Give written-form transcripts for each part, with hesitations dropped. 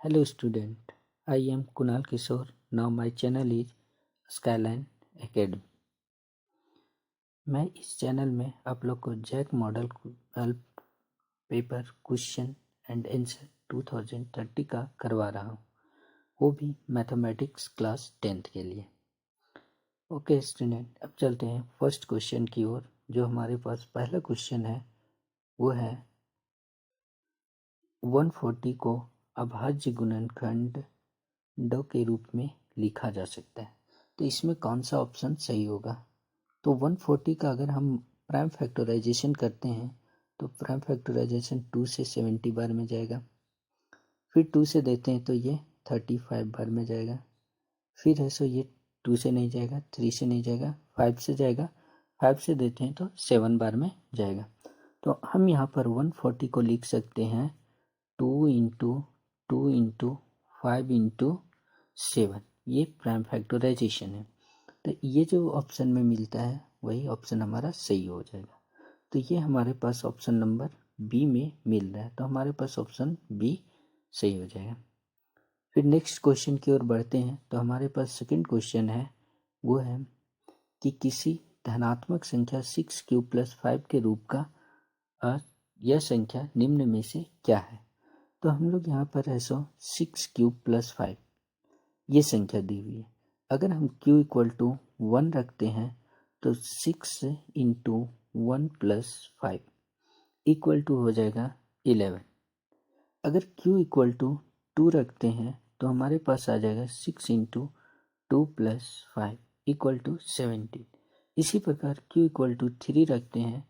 Hello student, I am Kunal Kishore. Now my channel is Skyline Academy. मैं इस channel में आप लोग को JAC model paper question and answer 2030 का करवा रहा हूँ, वो भी मैथमेटिक्स क्लास 10th के लिए। ओके स्टूडेंट, अब चलते हैं फर्स्ट क्वेश्चन की ओर। जो हमारे पास पहला क्वेश्चन है वो है 140 को अभाज्य गुणनखंडों के रूप में लिखा जा सकता है। तो इसमें कौन सा ऑप्शन सही होगा? तो 140 का अगर हम प्राइम फैक्टराइजेशन करते हैं तो प्राइम फैक्टराइजेशन 2 से 70 बार में जाएगा, फिर 2 से देते हैं तो ये 35 बार में जाएगा, फिर है सो ये 2 से नहीं जाएगा, 3 से नहीं जाएगा, 5 से जाएगा, 5 से देते हैं तो 7 बार में जाएगा। तो हम यहाँ पर 140 को लिख सकते हैं 2 इंटू 2 इंटू 5 इंटू 7। ये प्राइम फैक्टराइजेशन है, तो ये जो ऑप्शन में मिलता है वही ऑप्शन हमारा सही हो जाएगा। तो ये हमारे पास ऑप्शन नंबर बी में मिल रहा है, तो हमारे पास ऑप्शन बी सही हो जाएगा। फिर नेक्स्ट क्वेश्चन की ओर बढ़ते हैं। तो हमारे पास सेकंड क्वेश्चन है वो है कि किसी धनात्मक संख्या 6³ + 5 के रूप का यह संख्या निम्न में से क्या है? तो हम लोग यहाँ पर है सो 6³ + 5 ये संख्या दी हुई है। अगर हम q = 1 रखते हैं तो 6 इंटू 1 + 5 इक्वल टू हो जाएगा 11। अगर q = 2 रखते हैं तो हमारे पास आ जाएगा 6 इंटू 2 + 5 इक्वल टू 17। इसी प्रकार q = 3 रखते हैं,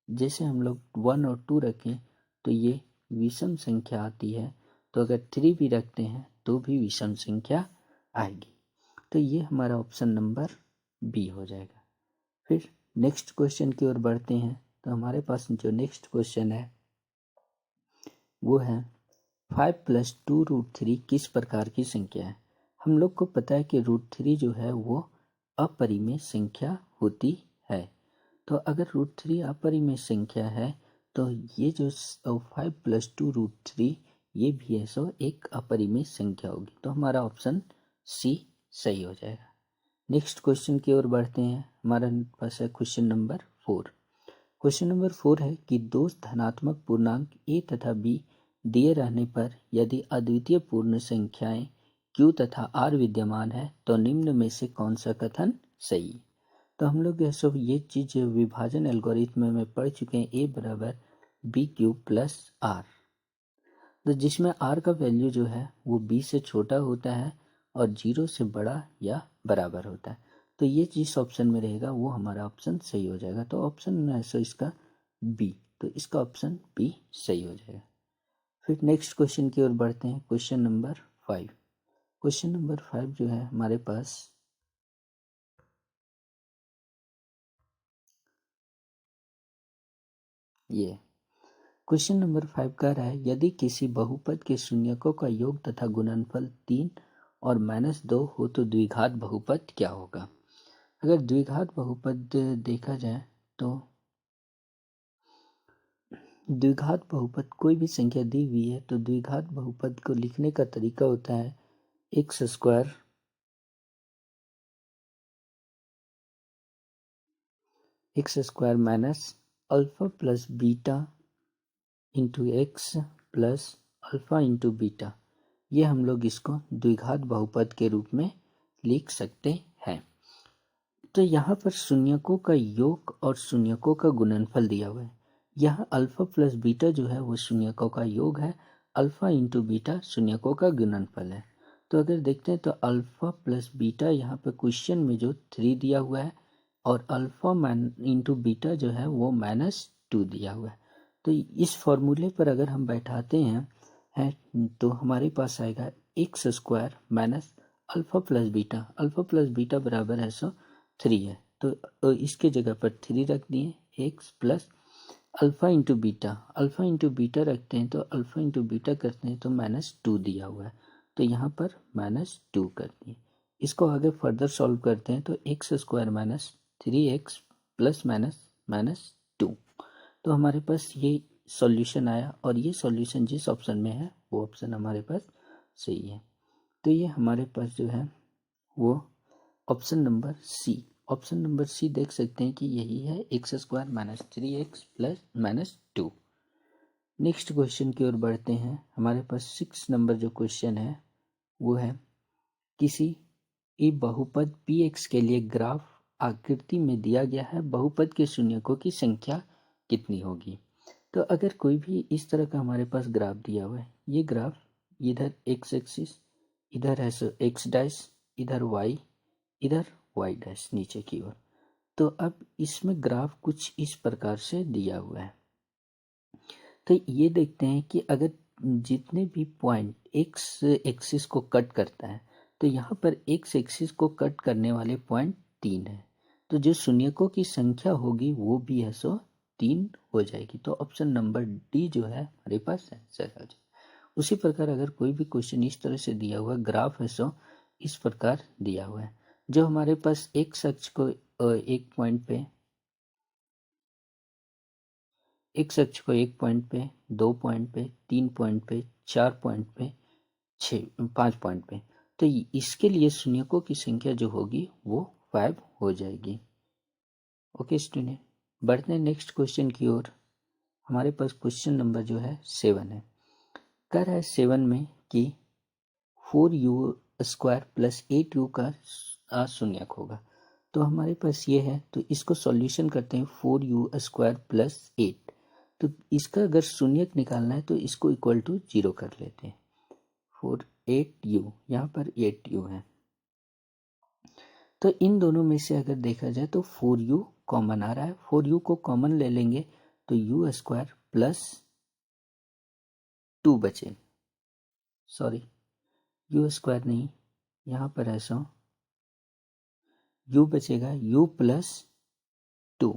जैसे हम लोग 1 और 2 रखें तो ये विषम संख्या आती है, तो अगर 3 भी रखते हैं तो भी विषम संख्या आएगी। तो ये हमारा ऑप्शन नंबर बी हो जाएगा। फिर नेक्स्ट क्वेश्चन की ओर बढ़ते हैं। तो हमारे पास जो नेक्स्ट क्वेश्चन है वो है 5 + 2√3 किस प्रकार की संख्या है? हम लोग को पता है कि √3 जो है वो अपरिमेय संख्या होती है। तो अगर √3 अपरिमेय संख्या है तो ये जो 5 + 2√3 ये भी है सो एक अपरिमेय संख्या होगी, तो हमारा ऑप्शन सी सही हो जाएगा। नेक्स्ट क्वेश्चन की ओर बढ़ते हैं। हमारा पास है क्वेश्चन नंबर 4। क्वेश्चन नंबर 4 है कि दो धनात्मक पूर्णांक a तथा b दिए रहने पर यदि अद्वितीय पूर्ण संख्याएं q तथा r विद्यमान है तो निम्न में से कौन सा कथन सही? तो हम लोग ये चीज विभाजन एल्गोरिथम में पढ़ चुके हैं, a = b³ + r। तो जिसमें r का वैल्यू जो है वो b से छोटा होता है और 0 से बड़ा या बराबर होता है। तो ये जिस ऑप्शन में रहेगा वो हमारा ऑप्शन सही हो जाएगा। तो ऑप्शन है सो इसका बी, तो इसका ऑप्शन बी सही हो जाएगा। फिर नेक्स्ट क्वेश्चन की ओर बढ़ते हैं। Question number 5। क्वेश्चन नंबर 5 जो है हमारे पास ये क्वेश्चन नंबर 5 कह रहा है यदि किसी बहुपद के शून्यकों का योग तथा गुणनफल 3 और -2 हो तो द्विघात बहुपद क्या होगा? अगर द्विघात बहुपद देखा जाए तो द्विघात बहुपद कोई भी संख्या दी हुई है तो द्विघात बहुपद को लिखने का तरीका होता है x² -α + beta into x plus alpha into beta. ये हम लोग इसको द्विघात बहुपद के रूप में लिख सकते हैं। तो यहाँ पर शून्यकों का योग और शून्यकों का गुणनफल दिया हुआ है। यहाँ अल्फा प्लस बीटा जो है वो शून्यकों का योग है, अल्फा इंटू बीटा शून्यकों का गुणनफल है। तो अगर देखते हैं तो अल्फा प्लस बीटा यहाँ पे क्वेश्चन में जो 3 दिया हुआ है और अल्फा इंटू बीटा जो है वो -2 दिया हुआ है। तो इस फॉर्मूले पर अगर हम बैठाते हैं तो हमारे पास आएगा x² minus alpha plus beta. Alpha plus beta बराबर है 3 है, तो इसके जगह पर 3 रख दिए, x plus alpha into beta. Alpha into beta रखते हैं तो अल्फा इंटू बीटा करते हैं तो -2 दिया हुआ है, तो यहाँ पर -2 कर दिए। इसको आगे फर्दर सॉल्व करते हैं तो x² minus 3x plus minus 2। तो हमारे पास ये सॉल्यूशन आया और ये सॉल्यूशन जिस ऑप्शन में है वो ऑप्शन हमारे पास सही है। तो ये हमारे पास जो है वो option number C, option number C देख सकते हैं कि यही है x² minus 3x plus minus 2। Next question की ओर बढ़ते हैं। हमारे पास 6 नंबर जो क्वेश्चन है वो है किसी ई बहुपद px के लिए ग्राफ आकृति में दिया गया है, बहुपद के शून्यकों की संख्या कितनी होगी। तो अगर कोई भी इस तरह का हमारे पास ग्राफ दिया हुआ है, ये ग्राफ इधर x एक्सिस, इधर है सो x डैश, इधर y, इधर y डैश नीचे की ओर। तो अब इसमें ग्राफ कुछ इस प्रकार से दिया हुआ है। तो ये देखते हैं कि अगर जितने भी पॉइंट x एक्सिस को कट करता है, तो यहाँ पर x एक्सिस को कट करने वाले पॉइंट 3 है, तो जो शून्यकों की संख्या होगी वो भी है सो 3 हो जाएगी। तो ऑप्शन नंबर डी जो है हमारे पास आंसर आ जाए। उसी प्रकार अगर कोई भी क्वेश्चन इस तरह से दिया हुआ ग्राफ है सो इस प्रकार दिया हुआ है, जो हमारे पास x अक्ष को एक पॉइंट पे, x अक्ष को 1 पॉइंट पे, 2 पॉइंट पे, 3 पॉइंट पे, 4 पॉइंट पे, 5 पॉइंट पे, तो इसके लिए शून्यकों की संख्या जो होगी वो 5 हो जाएगी। ओके स्टूडेंट, बढ़ते हैं नेक्स्ट क्वेश्चन की ओर। हमारे पास क्वेश्चन नंबर जो है 7 है। कह रहा है 7 में कि 4u² प्लस 8u का शून्यक होगा। तो हमारे पास ये है, तो इसको सॉल्यूशन करते हैं। 4u² प्लस 8, तो इसका अगर शून्यक निकालना है तो इसको इक्वल टू 0 कर लेते हैं। 8u, यहाँ पर 8u है, तो इन दोनों में से अगर देखा जाए तो 4u कॉमन आ रहा है। 4u को कॉमन ले लेंगे तो u² प्लस 2 बचे, सॉरी u² नहीं, यहाँ पर है सो u बचेगा, u प्लस 2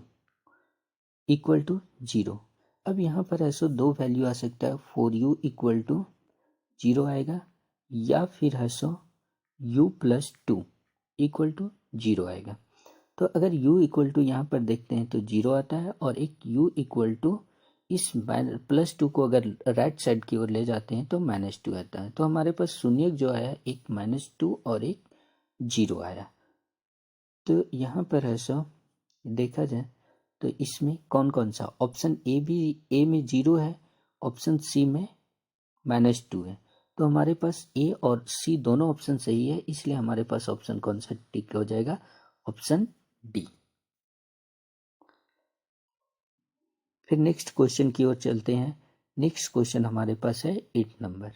इक्वल टू 0। अब यहाँ पर ऐसा दो वैल्यू आ सकता है, 4u इक्वल टू 0 आएगा, या फिर है सो u प्लस 2 इक्वल टू 0 आएगा। तो अगर u इक्वल टू यहाँ पर देखते हैं तो 0 आता है, और एक u इक्वल टू इस प्लस 2 को अगर राइट साइड की ओर ले जाते हैं तो -2 आता है। तो हमारे पास शून्यक जो आया एक -2 और एक 0 आया। तो यहाँ पर है सो देखा जाए तो इसमें कौन कौन सा, ऑप्शन ए भी, ए में 0 है, ऑप्शन सी में -2 है। तो हमारे पास ए और सी दोनों ऑप्शन सही है, इसलिए हमारे पास ऑप्शन कौन सा टिक हो जाएगा, ऑप्शन डी। फिर नेक्स्ट क्वेश्चन की ओर चलते हैं। नेक्स्ट क्वेश्चन हमारे पास है 8 नंबर।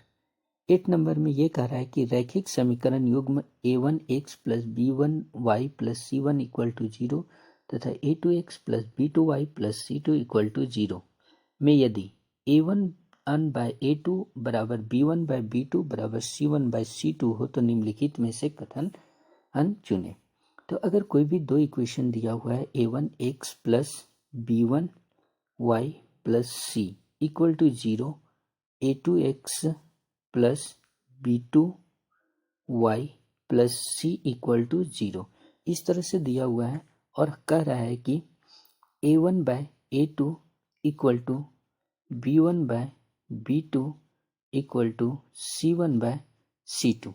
8 नंबर में ये कह रहा है कि रैखिक समीकरण युग्म a1x plus b1y plus c1 equal to 0 तथा a2x plus b2y plus c2 equal to 0 में यदि a1 बाय a2 बराबर b1 बाय b2 बराबर c1 बाय c2 हो तो निम्नलिखित में से कथन चुने। तो अगर कोई भी दो इक्वेशन दिया हुआ है, a1x plus b1y plus c equal to 0, a2x plus b2y plus c equal to 0, इस तरह से दिया हुआ है, और कह रहा है कि a1 by a2 equal to b1 by b2 equal to c1 by c2।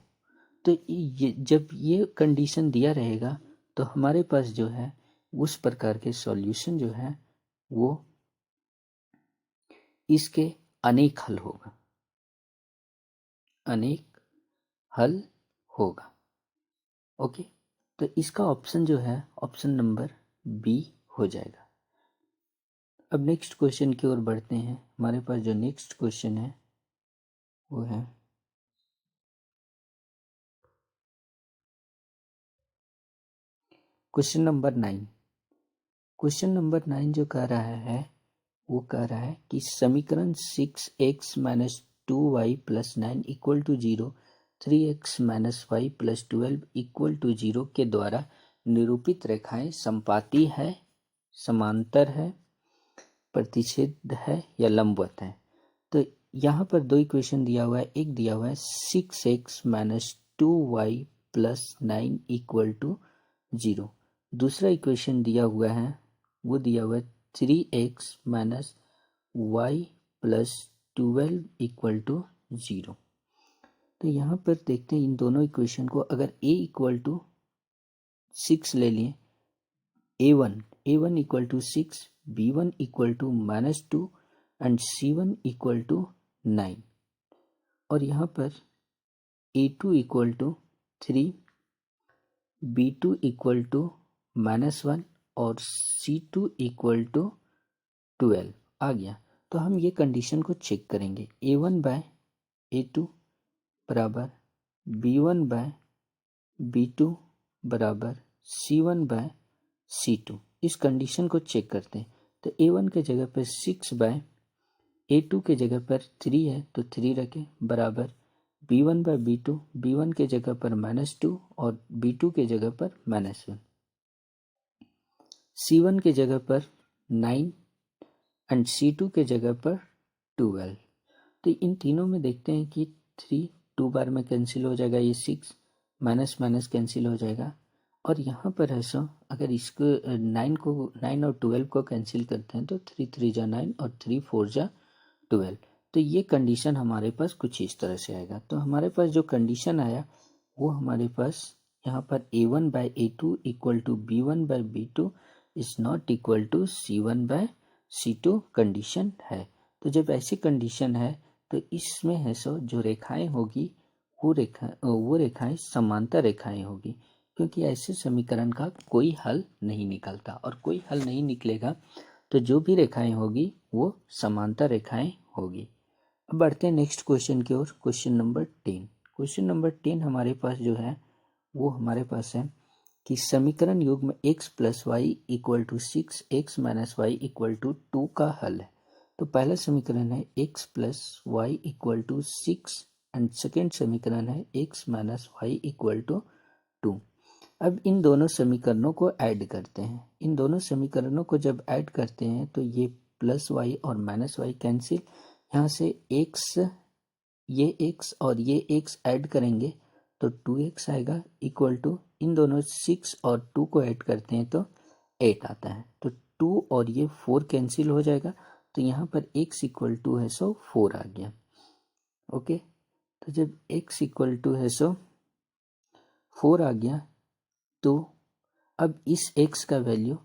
तो ये जब ये कंडीशन दिया रहेगा तो हमारे पास जो है उस प्रकार के सॉल्यूशन जो है वो इसके अनेक हल होगा, अनेक हल होगा। ओके, तो इसका ऑप्शन जो है ऑप्शन नंबर बी हो जाएगा। अब नेक्स्ट क्वेश्चन की ओर बढ़ते हैं। हमारे पास जो नेक्स्ट क्वेश्चन है वो है क्वेश्चन नंबर 9। क्वेश्चन नंबर 9 जो कह रहा है वो कह रहा है कि समीकरण 6x minus 2y plus 9 equal to 0, 3x minus y plus 12 equal to 0 के द्वारा निरूपित रेखाएं समपाती है, समांतर है, प्रतिच्छेद है या लंबवत है। तो यहाँ पर दो इक्वेशन दिया हुआ है। एक दिया हुआ है 6x minus 2y plus 9 equal to 0। दूसरा इक्वेशन दिया हुआ है, वो दिया हुआ है 3x minus y plus 12 equal to 0। तो यहाँ पर देखते हैं इन दोनों इक्वेशन को, अगर a इक्वल टू 6 ले लिए, a1 equal to 6, b1 equal to -2 and c1 equal to 9, और यहाँ पर a2 equal to 3, b2 equal to -1 और c2 इक्वल टू 12 आ गया। तो हम ये कंडीशन को चेक करेंगे, a1 बाय a2 बराबर b1 बाय b2 बराबर c1 बाय c2। इस कंडीशन को चेक करते हैं। तो a1 के जगह पर 6 बाय a2 के जगह पर 3 है तो 3 रखें, बराबर b1 बाय b2, b1 के जगह पर -2 और b2 के जगह पर -1, c1 के जगह पर 9 एंड c2 के जगह पर 12। तो इन तीनों में देखते हैं कि 3 2 बार में कैंसिल हो जाएगा, ये 6 माइनस माइनस कैंसिल हो जाएगा, और यहाँ पर है सो अगर इसको 9 और 12 को कैंसिल करते हैं तो 3 3 जा 9 और 3 4 जा 12। तो ये कंडीशन हमारे पास कुछ इस तरह से आएगा। तो हमारे पास जो कंडीशन आया वो हमारे पास यहाँ पर a1 by a2 equal to b1 by b2 is not equal to c1 by c2 condition है। तो जब ऐसी कंडीशन है तो इसमें है सो जो रेखाएं होगी वो रेखाएं समांतर रेखाएं होगी, क्योंकि ऐसे समीकरण का कोई हल नहीं निकलता, और कोई हल नहीं निकलेगा तो जो भी रेखाएं होगी वो समांतर रेखाएं होगी। अब बढ़ते हैं नेक्स्ट क्वेश्चन की ओर, क्वेश्चन नंबर 10। क्वेश्चन नंबर 10 हमारे पास जो है वो हमारे पास है कि समीकरण युग्म x plus y equal to 6 x minus y equal to 2 का हल है। तो पहला समीकरण है x plus y equal to 6 and second समीकरण है x minus y equal to 2। अब इन दोनों समीकरणों को ऐड करते हैं। इन दोनों समीकरणों को जब ऐड करते हैं तो ये प्लस वाई और माइनस वाई कैंसिल, यहाँ से x, ये x और ये x ऐड करेंगे तो 2x आएगा इक्वल टू, इन दोनों 6 और 2 को ऐड करते हैं तो 8 आता है। तो 2 और ये 4 कैंसिल हो जाएगा, तो यहाँ पर x इक्वल टू है सो 4 आ गया। ओके, तो जब x इक्वल टू है सो 4 आ गया तो अब इस x का वैल्यू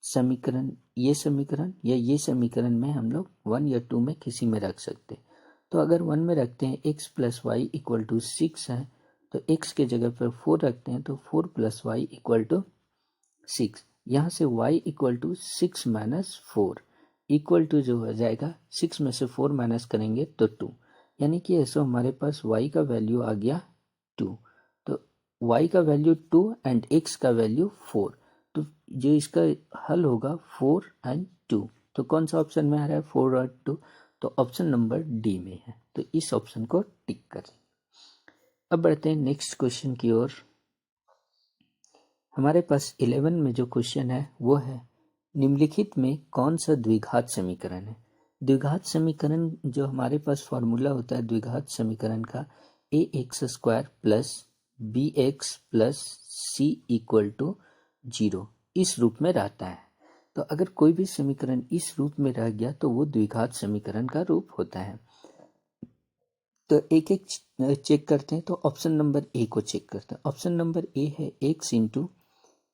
समीकरण, ये समीकरण या ये समीकरण में हम लोग 1 या 2 में किसी में रख सकते। तो अगर 1 में रखते हैं x plus y equal to 6 है तो x के जगह पर 4 रखते हैं तो 4 प्लस वाई इक्वल टू 6। यहाँ से y equal to 6 minus 4 equal to जो हो जाएगा 6 में से 4 माइनस करेंगे तो 2, यानी कि ऐसा हमारे पास y का वैल्यू आ गया 2। तो y का वैल्यू 2 एंड x का वैल्यू 4, तो जो इसका हल होगा 4 एंड 2। तो कौन सा ऑप्शन में आ रहा है 4 और 2, तो ऑप्शन नंबर डी में है। तो इस ऑप्शन को टिक करें। अब बढ़ते हैं नेक्स्ट क्वेश्चन की ओर। हमारे पास 11 में जो क्वेश्चन है वो है निम्नलिखित में कौन सा द्विघात समीकरण है। द्विघात समीकरण जो हमारे पास फॉर्मूला होता है द्विघात समीकरण का, ax square plus bx plus c equal to 0 इस रूप में रहता है। तो अगर कोई भी समीकरण इस रूप में रह गया तो वो द्विघात समीकरण का रूप होता है। तो एक एक चेक करते हैं। तो ऑप्शन नंबर ए को चेक करते हैं। ऑप्शन नंबर ए है x into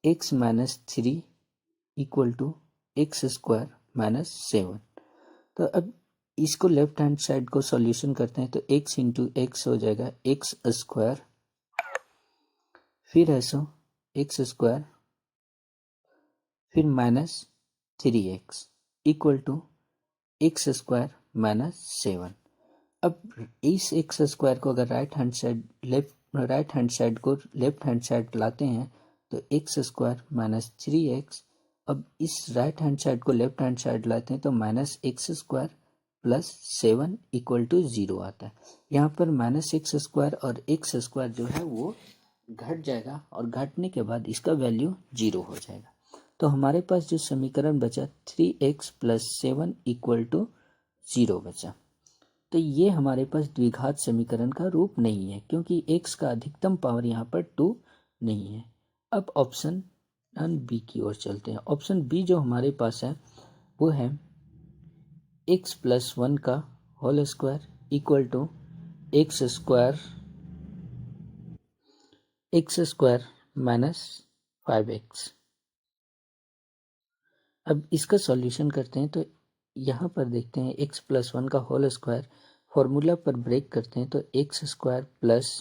x minus 3 equal to x square minus 7। तो अब इसको लेफ्ट हैंड साइड को सॉल्यूशन करते हैं तो x इंटू एक्स हो जाएगा एक्स स्क्वायर, फिर ऐसा एक्स स्क्वायर, फिर minus 3x equal to x square minus 7। अब इस एक्स स्क्वायर को अगर राइट हैंड साइड को लेफ्ट हैंड साइड लाते हैं तो एक्स स्क्वायर माइनस 3x। अब इस राइट हैंड साइड को लेफ्ट हैंड साइड लाते हैं तो minus x square plus 7 equal to 0 आता है। यहाँ पर माइनस एक्स स्क्वायर और एक्स स्क्वायर जो है वो घट जाएगा और घटने के बाद इसका वैल्यू 0 हो जाएगा। तो हमारे पास जो समीकरण बचा 3x प्लस 7 इक्वल टू 0 बचा। तो ये हमारे पास द्विघात समीकरण का रूप नहीं है क्योंकि x का अधिकतम पावर यहाँ पर 2 नहीं है। अब ऑप्शन बी की ओर चलते हैं। ऑप्शन बी जो हमारे पास है वो है x प्लस 1 का whole square equal to x square x square minus 5x। अब इसका सॉल्यूशन करते हैं तो यहाँ पर देखते हैं x प्लस 1 का होल स्क्वायर, फॉर्मूला पर ब्रेक करते हैं तो x square plus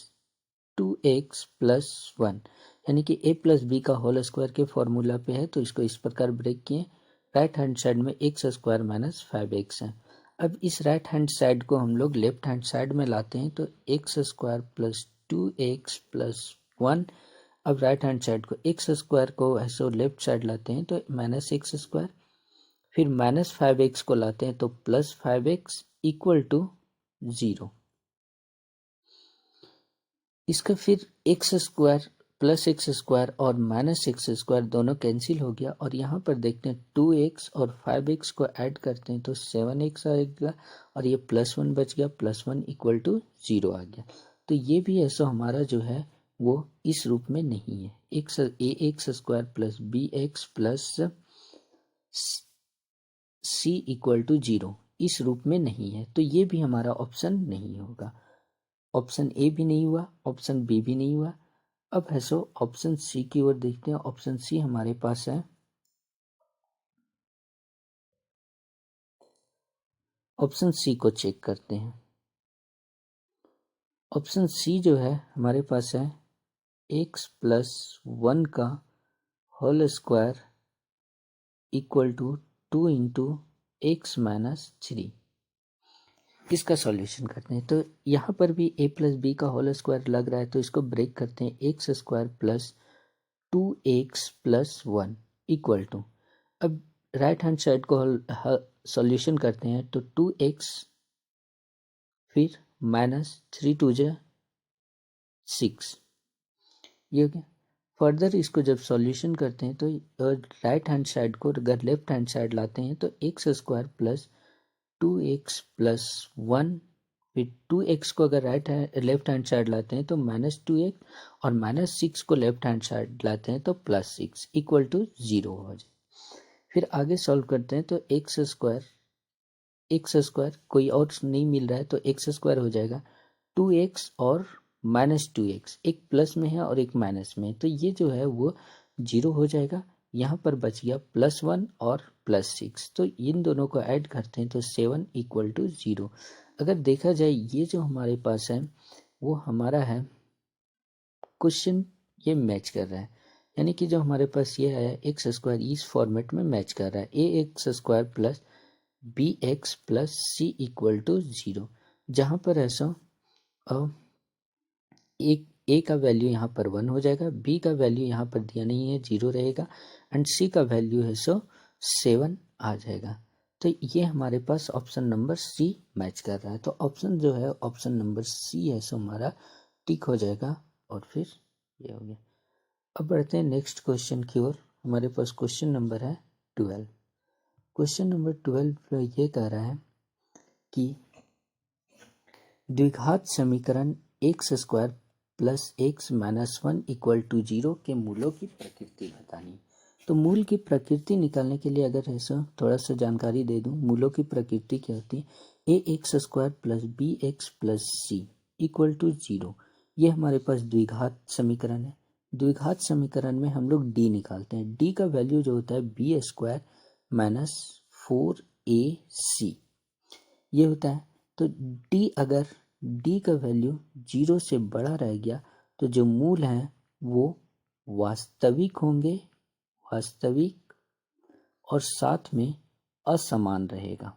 2x plus 1, यानी कि a प्लस बी का होल स्क्वायर के फॉर्मूला पे है, तो इसको इस प्रकार ब्रेक किए। राइट हैंड साइड में एक्स स्क्वायर माइनस 5x है। अब इस राइट हैंड साइड को हम लोग लेफ्ट हैंड साइड में लाते हैं तो x square plus 2x plus 1। अब राइट हैंड साइड को एक्स स्क्वायर को ऐसे लेफ्ट साइड लाते हैं तो माइनस एक्स स्क्वायर, फिर माइनस 5x को लाते हैं तो प्लस 5x इक्वल टू 0। इसका फिर x square plus x square और माइनस एक्स स्क्वायर दोनों कैंसिल हो गया, और यहाँ पर देखते हैं 2x और 5x को ऐड करते हैं तो 7x आएगा, और ये प्लस 1 बच गया, प्लस 1 इक्वल टू 0 आ गया। तो ये भी ऐसा हमारा जो है वो इस रूप में नहीं है। X square plus B x plus C equal to 0 इस रूप में नहीं है, तो ये भी हमारा ऑप्शन नहीं होगा। ऑप्शन ए भी नहीं हुआ, ऑप्शन बी भी नहीं हुआ। अब है सो ऑप्शन सी की ओर देखते हैं। ऑप्शन सी हमारे पास है, ऑप्शन सी को चेक करते हैं। ऑप्शन सी जो है हमारे पास है एक्स प्लस 1 का whole square equal to 2 into x minus 3। इसका सॉल्यूशन करते हैं तो यहाँ पर भी a प्लस बी का होल स्क्वायर लग रहा है, तो इसको ब्रेक करते हैं। X square plus 2x plus 1 equal to, अब राइट हैंड साइड को सॉल्यूशन करते हैं तो 2x फिर माइनस 3 टू जा 6, ये हो गया। फर्दर इसको जब सॉल्यूशन करते हैं तो राइट हैंड साइड को अगर लेफ्ट हैंड साइड लाते हैं तो x square plus 2x plus 1, फिर 2x को अगर लेफ्ट हैंड साइड लाते हैं तो माइनस 2x, और माइनस 6 को लेफ्ट हैंड साइड लाते हैं तो प्लस 6 इक्वल टू 0 हो जाए। फिर आगे सॉल्व करते हैं तो एक्स स्क्वायर कोई और नहीं मिल रहा है तो एक्स स्क्वायर हो जाएगा 2x और माइनस 2x, एक प्लस में है और एक माइनस में है, तो ये जो है वो 0 हो जाएगा। यहाँ पर बच गया प्लस 1 और प्लस 6, तो इन दोनों को ऐड करते हैं तो 7 इक्वल टू 0। अगर देखा जाए ये जो हमारे पास है वो हमारा है क्वेश्चन, ये मैच कर रहा है, यानी कि जो हमारे पास ये आया एक्स स्क्वायर इस फॉर्मेट में मैच कर रहा है। A x square plus B x plus C equal to 0, जहाँ पर ऐसा एक ए का वैल्यू यहाँ पर 1 हो जाएगा, बी का वैल्यू यहाँ पर दिया नहीं है 0 रहेगा, एंड सी का वैल्यू है 7 आ जाएगा। तो ये हमारे पास ऑप्शन नंबर सी मैच कर रहा है, तो ऑप्शन जो है ऑप्शन नंबर सी है सो हमारा टिक हो जाएगा, और फिर ये हो गया। अब बढ़ते हैं नेक्स्ट क्वेश्चन की ओर। हमारे पास क्वेश्चन नंबर है 12। क्वेश्चन नंबर 12 ये कह रहा है कि द्विघात समीकरण x square plus x minus 1 equal to 0 के मूलों की प्रकृति बतानी। तो मूल की प्रकृति निकालने के लिए अगर ऐसा थोड़ा सा जानकारी दे दूं, मूलों की प्रकृति क्या होती है। A x square plus B x plus C equal to 0, ये हमारे पास द्विघात समीकरण है। द्विघात समीकरण में हम लोग डी निकालते हैं। डी का वैल्यू जो होता है बी स्क्वायर माइनस 4ac ये होता है। तो डी अगर डी का वैल्यू 0 से बड़ा रह गया तो जो मूल हैं वो वास्तविक होंगे, वास्तविक और साथ में असमान रहेगा।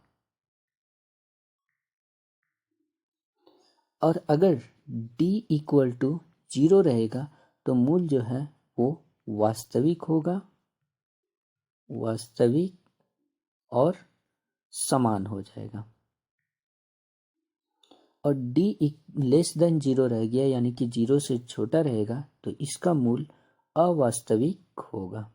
और अगर डी इक्वल टू 0 रहेगा तो मूल जो है वो वास्तविक होगा, वास्तविक और समान हो जाएगा। और डी लेस देन 0 रह गया, यानी कि 0 से छोटा रहेगा, तो इसका मूल अवास्तविक होगा।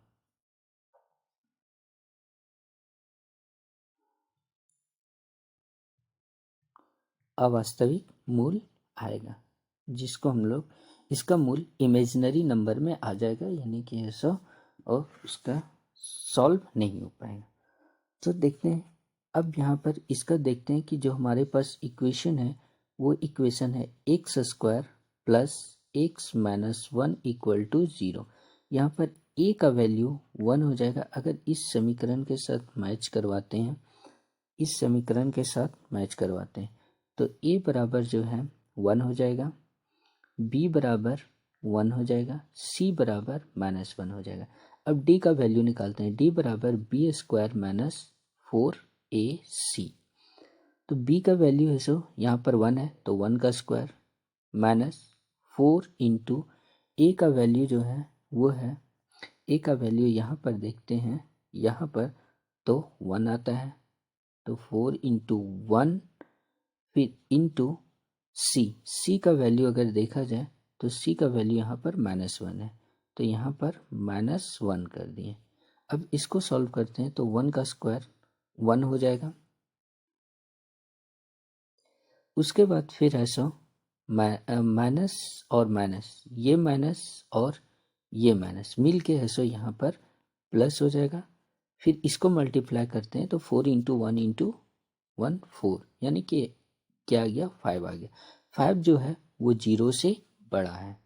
अवास्तविक मूल आएगा, जिसको हम लोग इसका मूल इमेजिनरी नंबर में आ जाएगा, यानी कि ऐसा, और उसका सॉल्व नहीं हो पाएगा। तो देखते हैं अब यहाँ पर इसका देखते हैं कि जो हमारे पास इक्वेशन है वो इक्वेशन है x square plus x minus 1 equal to 0। यहाँ पर a का वैल्यू 1 हो जाएगा। अगर इस समीकरण के साथ मैच करवाते हैं, इस समीकरण के साथ मैच करवाते हैं तो a बराबर जो है 1 हो जाएगा, b बराबर 1 हो जाएगा, c बराबर माइनस 1 हो जाएगा। अब d का वैल्यू निकालते हैं। d बराबर बी स्क्वायर माइनस 4ac। तो b का वैल्यू है सो यहाँ पर 1 है तो 1 का स्क्वायर माइनस 4 इंटू a का वैल्यू जो है वो है, a का वैल्यू यहाँ पर देखते हैं, यहाँ पर तो 1 आता है तो 4 इंटू 1 फिर इंटू c का वैल्यू अगर देखा जाए तो c का वैल्यू यहाँ पर माइनस 1 है तो यहाँ पर माइनस 1 कर दिए। अब इसको सॉल्व करते हैं तो 1 का स्क्वायर 1 हो जाएगा। उसके बाद फिर ऐसा माइनस और माइनस, ये माइनस और ये माइनस मिल के है सो यहाँ पर प्लस हो जाएगा। फिर इसको मल्टीप्लाई करते हैं तो 4 इंटू 1 इंटू 1 4, यानी कि क्या आ गया 5 आ गया। 5 जो है वो 0 से बड़ा है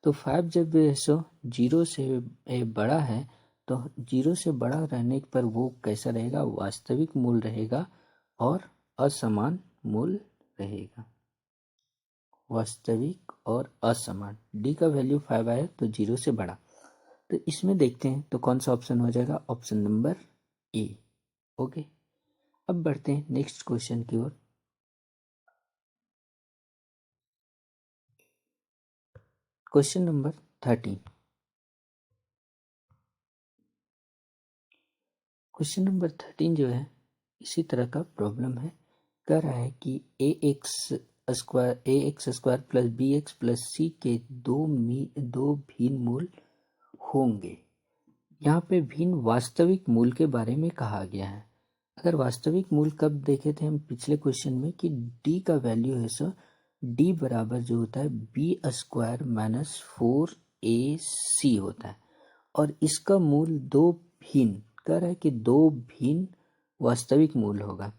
तो 5 जब सो 0 से बड़ा है तो 0 से बड़ा रहने पर वो कैसा रहेगा, वास्तविक मूल रहेगा और असमान मूल रहेगा। वास्तविक और असमान, डी का वैल्यू 5 आया तो 0 से बड़ा। तो इसमें देखते हैं तो कौन सा ऑप्शन हो जाएगा, ऑप्शन नंबर ए। ओके, अब बढ़ते हैं नेक्स्ट क्वेश्चन की ओर। Question number 13। क्वेश्चन नंबर 13 जो है इसी तरह का प्रॉब्लम है। कह रहा है कि a x square plus B x plus c के दो भिन्न मूल होंगे। यहाँ पे भिन्न वास्तविक मूल के बारे में कहा गया है। अगर वास्तविक मूल कब देखे थे हम पिछले क्वेश्चन में कि d का वैल्यू है सो d बराबर जो होता है बी स्क्वायर माइनस 4ac होता है और इसका मूल दो भिन्न, कह रहा है कि दो भिन्न वास्तविक मूल होगा।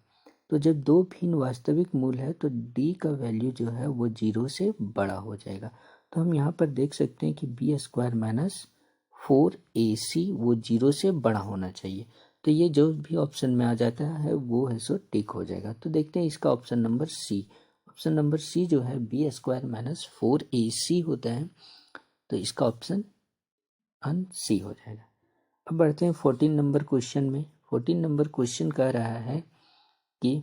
तो जब दो भिन्न वास्तविक मूल है तो d का वैल्यू जो है वो 0 से बड़ा हो जाएगा। तो हम यहाँ पर देख सकते हैं कि बी स्क्वायर माइनस 4ac वो 0 से बड़ा होना चाहिए। तो ये जो भी ऑप्शन में आ जाता है वो है सो टिक हो जाएगा। तो देखते हैं इसका option number C. Option number C जो है बी स्क्वायर माइनस 4ac होता है तो इसका ऑप्शन सी हो जाएगा। अब बढ़ते हैं 14 नंबर क्वेश्चन में। 14 नंबर क्वेश्चन कह रहा है कि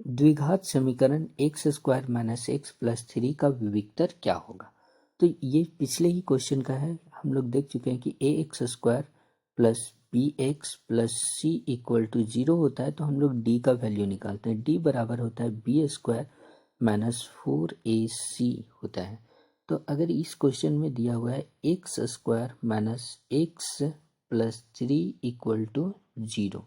द्विघात समीकरण x square minus x plus 3 का विविक्तर क्या होगा। तो ये पिछले ही क्वेश्चन का है, हम लोग देख चुके हैं कि a x square plus B x plus C equal to 0 होता है तो हम लोग डी का वैल्यू निकालते हैं। डी बराबर होता है बी स्क्वायर माइनस 4ac होता है। तो अगर इस क्वेश्चन में दिया हुआ है x square minus x plus 3 equal to 0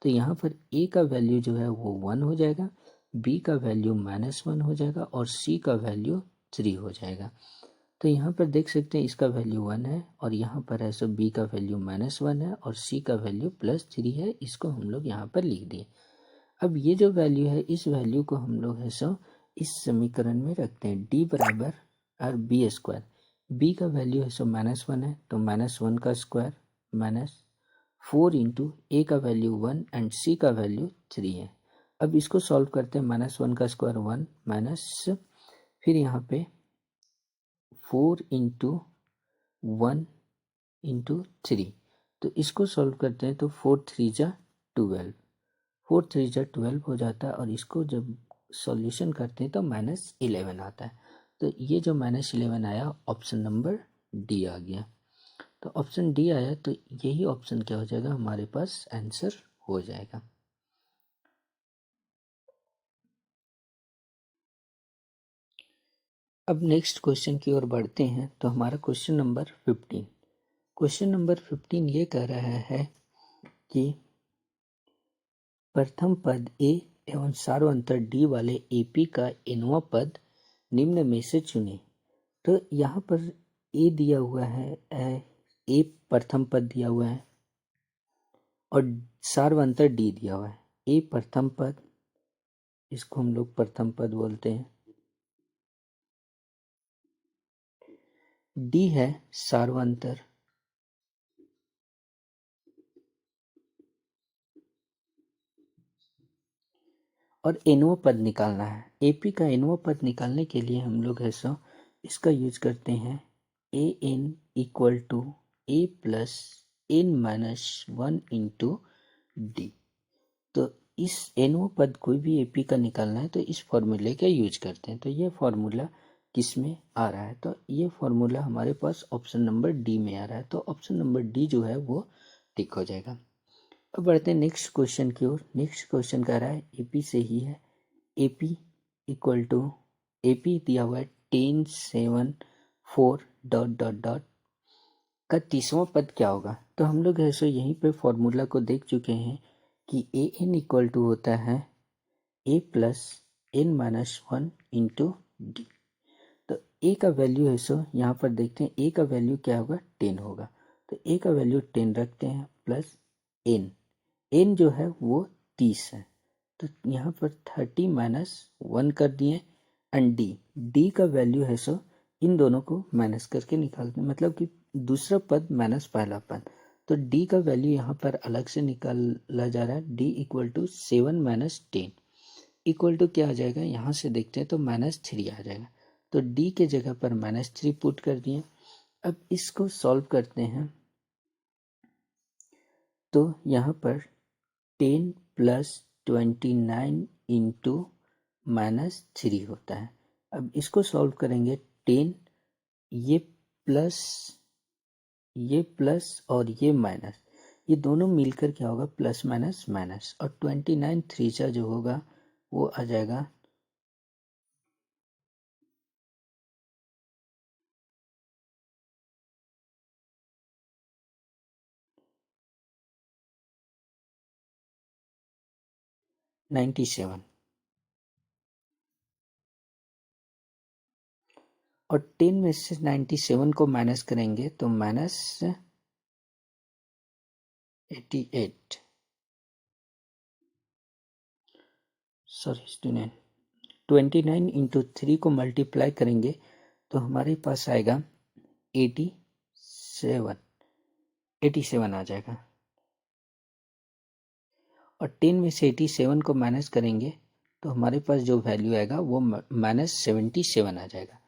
तो यहाँ पर a का वैल्यू जो है वो 1 हो जाएगा, b का वैल्यू माइनस 1 हो जाएगा और c का वैल्यू 3 हो जाएगा। तो यहाँ पर देख सकते हैं इसका वैल्यू 1 है और यहाँ पर है सो b का वैल्यू माइनस 1 है और c का वैल्यू प्लस 3 है। इसको हम लोग यहाँ पर लिख दिए। अब ये जो वैल्यू है इस वैल्यू को हम लोग है सो इस समीकरण में रखते हैं। d बराबर और बी स्क्वायर, b का वैल्यू है सो माइनस 1 है तो माइनस 1 का स्क्वायर माइनस 4 इंटू ए का वैल्यू 1 एंड सी का वैल्यू 3 है। अब इसको सॉल्व करते हैं। माइनस 1 का स्क्वायर 1 माइनस फिर यहाँ पे 4 इंटू 1 इंटू 3, तो इसको सॉल्व करते हैं तो 4 3 जा 12, 4 3 जा 12 हो जाता है और इसको जब सॉल्यूशन करते हैं तो माइनस 11 आता है। तो ये जो माइनस 11 आया ऑप्शन नंबर डी आ गया। तो ऑप्शन डी आया तो यही ऑप्शन क्या हो जाएगा, हमारे पास आंसर हो जाएगा। अब नेक्स्ट क्वेश्चन की ओर बढ़ते हैं। तो हमारा क्वेश्चन नंबर 15, क्वेश्चन नंबर 15 ये कह रहा है कि प्रथम पद ए एवं सार्वंतर डी वाले एपी का एनवा पद निम्न में से चुने। तो यहाँ पर ए दिया हुआ है, ए प्रथम पद दिया हुआ है और सार्वंतर डी दिया हुआ है। ए प्रथम पद इसको हम लोग प्रथम पद बोलते हैं। डी है सार्वंतर, और एनओ पद निकालना है। एपी का एनओ पद निकालने के लिए हम लोग है सो इसका यूज करते हैं a n equal to a plus n minus 1 into d. तो इस एनओ पद कोई भी एपी का निकालना है तो इस फॉर्मूले का यूज करते हैं। तो ये फॉर्मूला किस में आ रहा है, तो ये फॉर्मूला हमारे पास ऑप्शन नंबर डी में आ रहा है। तो ऑप्शन नंबर डी जो है वो टिक हो जाएगा। अब बढ़ते हैं नेक्स्ट क्वेश्चन की ओर। नेक्स्ट क्वेश्चन कह रहा है एपी से ही है। एपी इक्वल टू एपी दिया हुआ है 10 7 4 डॉट डॉट डॉट का 30वां पद क्या होगा। तो हम लोग ऐसे यहीं पे फॉर्मूला को देख चुके हैं कि ए एन इक्वल टू होता है a plus n minus 1 into d. तो ए का वैल्यू है सो यहाँ पर देखते हैं ए का वैल्यू क्या होगा 10 होगा। तो ए का वैल्यू 10 रखते हैं प्लस एन, एन जो है वो 30 है। तो यहाँ पर 30 माइनस 1 कर दिए। एंड डी, डी का वैल्यू है सो इन दोनों को माइनस करके निकालते हैं, मतलब कि दूसरा पद माइनस पहला पद। तो डी का वैल्यू यहाँ पर अलग से निकाला जा रहा है। D equal to 7 minus 10 equal to क्या आ जाएगा, यहाँ से देखते हैं तो -3 आ जाएगा। तो डी के जगह पर -3 पुट कर दिए। अब इसको सॉल्व करते हैं तो यहाँ पर 10 प्लस 29 इंटू -3 होता है। अब इसको सॉल्व करेंगे 10, ये प्लस और ये माइनस, ये दोनों मिलकर क्या होगा प्लस माइनस माइनस, और 29 3 जो होगा वो आ जाएगा 97, और 10 में से 97 को माइनस करेंगे तो -88, सॉरी स्टूडेंट, 29 इंटू 3 को मल्टीप्लाई करेंगे तो हमारे पास आएगा 87 आ जाएगा। और 10 में से 87 को माइनस करेंगे तो हमारे पास जो वैल्यू आएगा वो -77 आ जाएगा।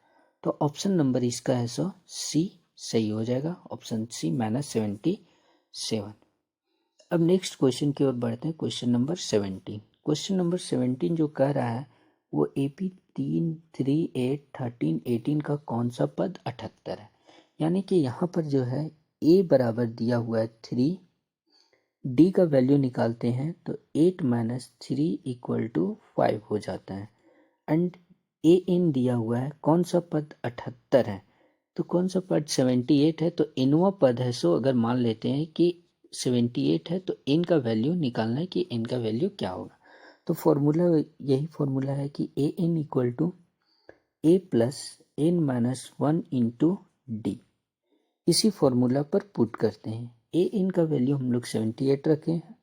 तो ऑप्शन नंबर इसका है सो सी सही हो जाएगा, ऑप्शन सी -77। अब नेक्स्ट क्वेश्चन की ओर बढ़ते हैं, क्वेश्चन नंबर 17। क्वेश्चन नंबर 17 जो कह रहा है वो AP 3 3 8 13 18 का कौन सा पद 78 है। यानी कि यहाँ पर जो है a बराबर दिया हुआ है 3, डी का वैल्यू निकालते हैं तो 8 माइनस 3 इक्वल टू 5 हो जाता है। एंड ए एन दिया हुआ है, कौन सा पद 78 है, तो कौन सा पद 78 है। तो एनवा पद है, सो अगर मान लेते हैं कि 78 है तो एन का वैल्यू निकालना है कि एन का वैल्यू क्या होगा। तो फॉर्मूला यही फॉर्मूला है कि a n equal to a plus n minus 1 into d. इसी फॉर्मूला पर पुट करते हैं। ए एन का वैल्यू हम लोग 78 रखे हैं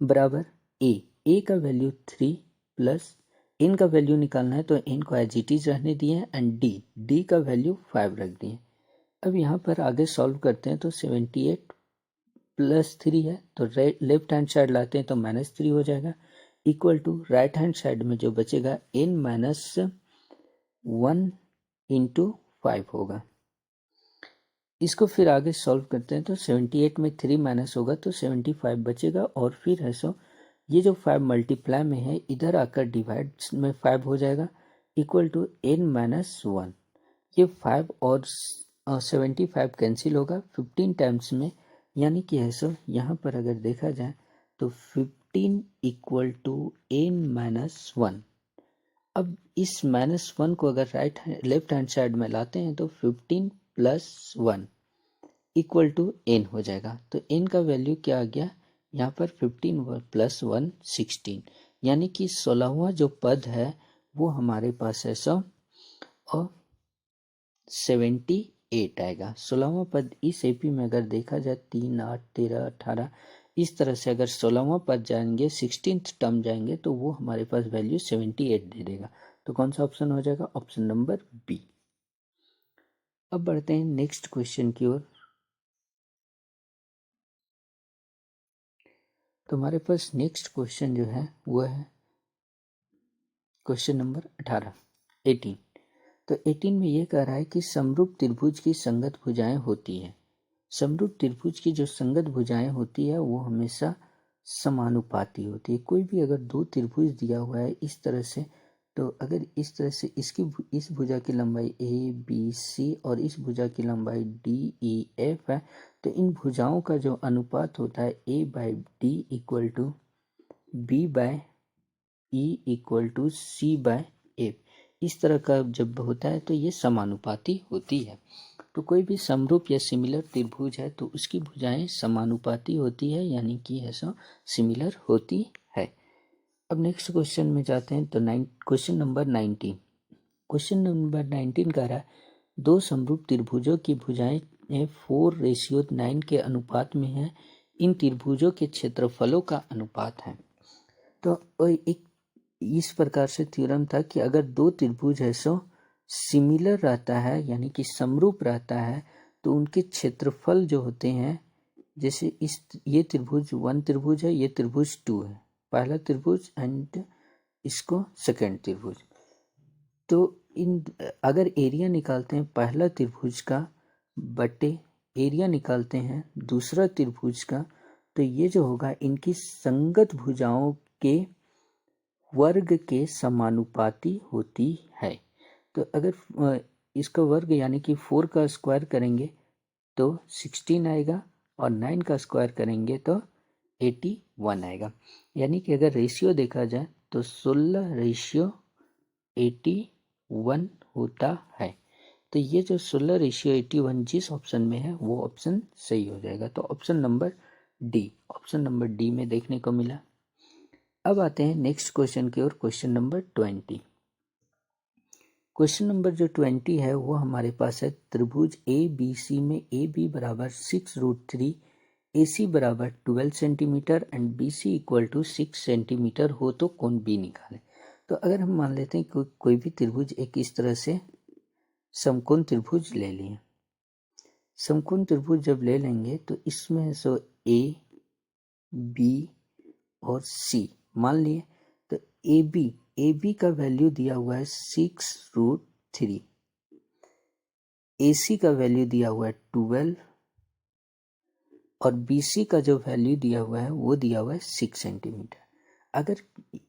बराबर ए का वैल्यू 3 प्लस एन का वैल्यू निकालना है तो एन को एज इट इज रहने दिए एंड डी का वैल्यू 5 रख दिए। अब यहाँ पर आगे सॉल्व करते हैं तो 78 प्लस 3 है तो लेफ्ट हैंड साइड लाते हैं तो -3 हो जाएगा, equal to right hand side में जो बचेगा n माइनस 1 इंटू 5 होगा। इसको फिर आगे सॉल्व करते हैं तो 78 में 3 माइनस होगा तो 75 बचेगा, और फिर है सो ये जो 5 मल्टीप्लाई में है इधर आकर डिवाइड में 5 हो जाएगा, इक्वल टू n माइनस 1। ये 5 और 75 कैंसिल होगा 15 टाइम्स में, यानी कि है सो यहाँ पर अगर देखा जाए तो 15 इक्वल टू n माइनस 1। अब इस -1 को अगर लेफ्ट हैंड साइड में लाते हैं तो 15 प्लस 1 इक्वल टू n हो जाएगा। तो n का वैल्यू क्या आ गया यहाँ पर 15 प्लस 1 16, यानी कि 16वां जो पद है वो हमारे पास है सो और 78 आएगा। 16वां पद इस एपी में अगर देखा जाए 3 8 13 18 इस तरह से अगर 16वां पद जाएंगे, 16th टर्म जाएंगे, तो वो हमारे पास वैल्यू 78 दे देगा। तो कौन सा ऑप्शन हो जाएगा? Option number B. अब बढ़ते हैं नेक्स्ट क्वेश्चन की ओर। तो हमारे पास नेक्स्ट क्वेश्चन जो है वो है क्वेश्चन नंबर 18। तो 18 में ये कह रहा है कि समरूप त्रिभुज की संगत भुजाएं होती है। समरूप त्रिभुज की जो संगत भुजाएं होती है वो हमेशा समानुपाती होती है। कोई भी अगर दो त्रिभुज दिया हुआ है इस तरह से, तो अगर इस तरह से इस भुजा की लंबाई ए बी सी और इस भुजा की लंबाई डी ई एफ है, तो इन भुजाओं का जो अनुपात होता है a by d equal to b by e equal to c by f, इस तरह का जब होता है तो ये समानुपाती होती है। तो कोई भी समरूप या सिमिलर त्रिभुज है तो उसकी भुजाएं समानुपाती होती है, यानी कि ऐसा सिमिलर होती है। अब नेक्स्ट क्वेश्चन में जाते हैं। तो क्वेश्चन नंबर 19। क्वेश्चन नंबर 19 कह रहा है दो समरूप त्रिभुजों की भुजाएं 4:9 के अनुपात में है। इन त्रिभुजों के क्षेत्रफलों का अनुपात है। तो एक इस प्रकार से थ्योरम था कि अगर दो त्रिभुज है सो सिमिलर रहता है, यानी कि समरूप रहता है, तो उनके क्षेत्रफल जो होते हैं, जैसे ये त्रिभुज 1 त्रिभुज है, ये त्रिभुज 2 है, पहला त्रिभुज एंड इसको सेकंड त्रिभुज। तो इन अगर एरिया निकालते हैं पहला त्रिभुज का बटे एरिया निकालते हैं दूसरा त्रिभुज का, तो ये जो होगा इनकी संगत भुजाओं के वर्ग के समानुपाती होती है। तो अगर इसका वर्ग यानी कि 4 का स्क्वायर करेंगे तो 16 आएगा और 9 का स्क्वायर करेंगे तो 81 आएगा। यानी कि अगर रेशियो देखा जाए तो 16:81 होता है। तो ये जो 16:81 जिस ऑप्शन में है वो ऑप्शन सही हो जाएगा। तो ऑप्शन नंबर डी में देखने को मिला। अब आते हैं नेक्स्ट क्वेश्चन की ओर, क्वेश्चन नंबर 20। क्वेश्चन नंबर जो 20 है वो हमारे पास है त्रिभुज ए बी सी में ए बी बराबर 6√3, ए सी बराबर 12 centimetre and B C equal to 6 centimetre हो तो कोण बी निकालें। तो अगर हम मान लेते हैं कि कोई भी त्रिभुज एक इस तरह से समकोण त्रिभुज ले लिए, समकोण त्रिभुज जब ले लेंगे तो इसमें सो ए बी और सी मान लिए। तो ए बी का वैल्यू दिया हुआ है 6√3, ए सी का वैल्यू दिया हुआ है 12 और बी सी का जो वैल्यू दिया हुआ है वो दिया हुआ है 6 सेंटीमीटर। अगर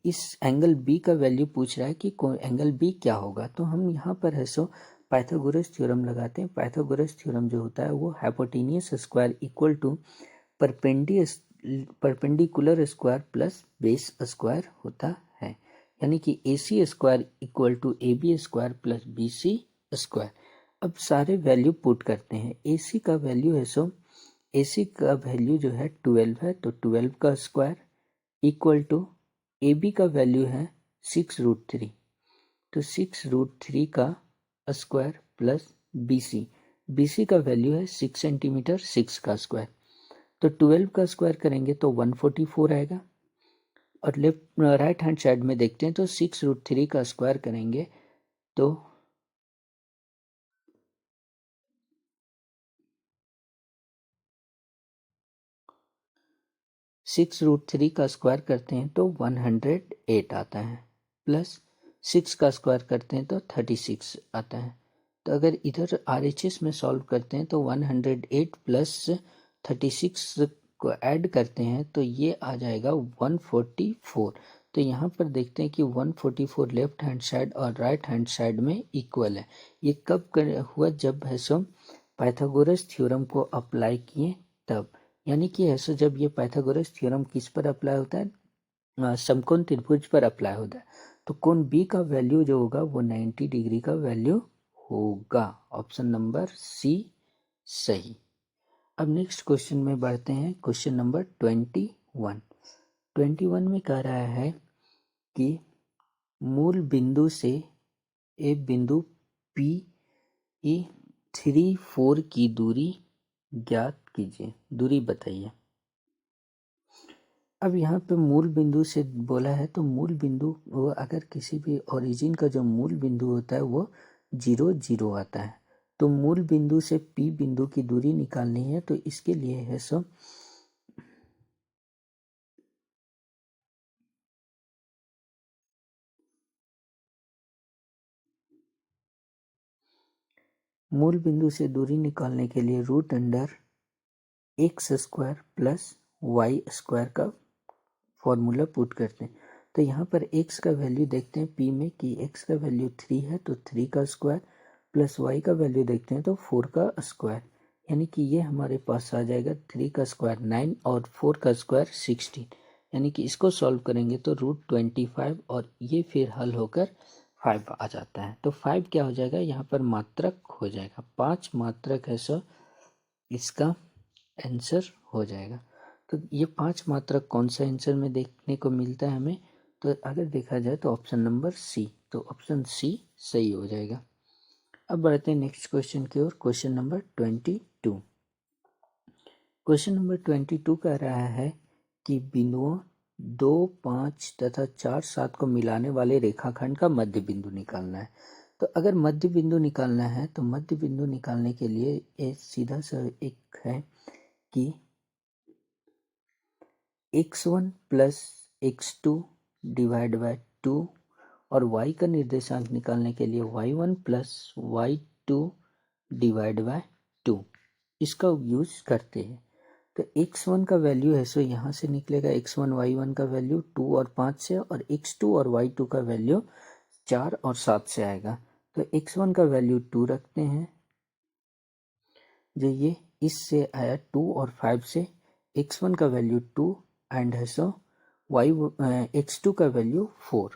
इस एंगल बी का वैल्यू पूछ रहा है कि एंगल बी क्या होगा, तो हम यहाँ पर है सो पाइथागोरस थ्योरम लगाते हैं। पाइथागोरस थ्योरम जो होता है वो hypotenuse square equal to perpendicular square plus base square होता है, यानी कि A C square equal to A B square plus B C square. अब सारे वैल्यू पुट करते हैं। ए सी का वैल्यू है सो ए सी का वैल्यू जो है 12 है, तो 12 का square equal to A B का वैल्यू है 6√3, तो 6√3 का स्क्वायर प्लस बी सी का वैल्यू है 6 सेंटीमीटर, 6 का स्क्वायर, तो 12 का स्क्वायर करेंगे तो 144 आएगा। और लेफ्ट राइट हैंड साइड में देखते हैं तो 6√3 का स्क्वायर करेंगे तो 6√3 का स्क्वायर करते हैं तो 108 आता है, प्लस 6 का स्क्वायर करते हैं तो 36 आता है। तो अगर इधर RHS में सॉल्व करते हैं तो 108 प्लस 36 को ऐड करते हैं तो ये आ जाएगा 144। तो यहाँ पर देखते हैं कि 144 लेफ्ट हैंड साइड और राइट हैंड साइड में इक्वल है। ये कब हुआ? जब है सो पाइथागोरस थ्योरम को अप्लाई किए तब, यानी कि ऐसा जब ये पाइथागोरस थ्योरम किस पर अप्लाई होता है? समकोण त्रिभुज पर अप्लाई होता है। तो कोण बी का वैल्यू जो होगा वो 90 डिग्री का वैल्यू होगा। ऑप्शन नंबर सी सही। अब नेक्स्ट क्वेश्चन में बढ़ते हैं, क्वेश्चन नंबर 21। 21 में कह रहा है कि मूल बिंदु से एक बिंदु P E 3 4 की दूरी ज्ञात कीजिए, दूरी बताइए। अब यहाँ पे मूल बिंदु से बोला है, तो मूल बिंदु वो अगर किसी भी ओरिजिन का जो मूल बिंदु होता है वो 0 0 आता है। तो मूल बिंदु से पी बिंदु की दूरी निकालनी है, तो इसके लिए है सो मूल बिंदु से दूरी निकालने के लिए root under x square plus y square का फॉर्मूला पुट करते हैं। तो यहाँ पर x का वैल्यू देखते हैं p में कि x का वैल्यू 3 है, तो 3 का स्क्वायर प्लस y का वैल्यू देखते हैं तो 4 का स्क्वायर, यानी कि ये हमारे पास आ जाएगा 3 का स्क्वायर 9 और 4 का स्क्वायर 16, यानी कि इसको सॉल्व करेंगे तो √25 और ये फिर हल होकर 5 आ जाता है। तो 5 क्या हो जाएगा, यहाँ पर मात्रक हो जाएगा, 5 मात्रक है, सो इसका आंसर हो जाएगा। तो ये 5 मात्रक कौन सा आंसर में देखने को मिलता है हमें, तो अगर देखा जाए तो ऑप्शन नंबर सी, तो ऑप्शन सी सही हो जाएगा। अब बढ़ते हैं नेक्स्ट क्वेश्चन की ओर, क्वेश्चन नंबर 22। क्वेश्चन नंबर 22 कह रहा है कि बिंदुओं 2, 5 तथा 4, 7 को मिलाने वाले रेखाखंड का मध्य बिंदु निकालना है। तो अगर मध्य बिंदु निकालना है तो मध्य बिंदु निकालने के लिए एक सीधा सा एक है कि x1 plus x2 divide by 2 और y का निर्देशांक निकालने के लिए y1 plus y2 divide by 2 इसका यूज करते हैं। तो x1 का वैल्यू है सो यहाँ से निकलेगा x1 y1 का वैल्यू 2 और 5 से, और x2 और y2 का वैल्यू 4 और 7 से आएगा। तो x1 का वैल्यू 2 रखते हैं, जो ये इससे आया 2 और 5 से, x1 का वैल्यू 2 एंड है सो x2 का वैल्यू 4,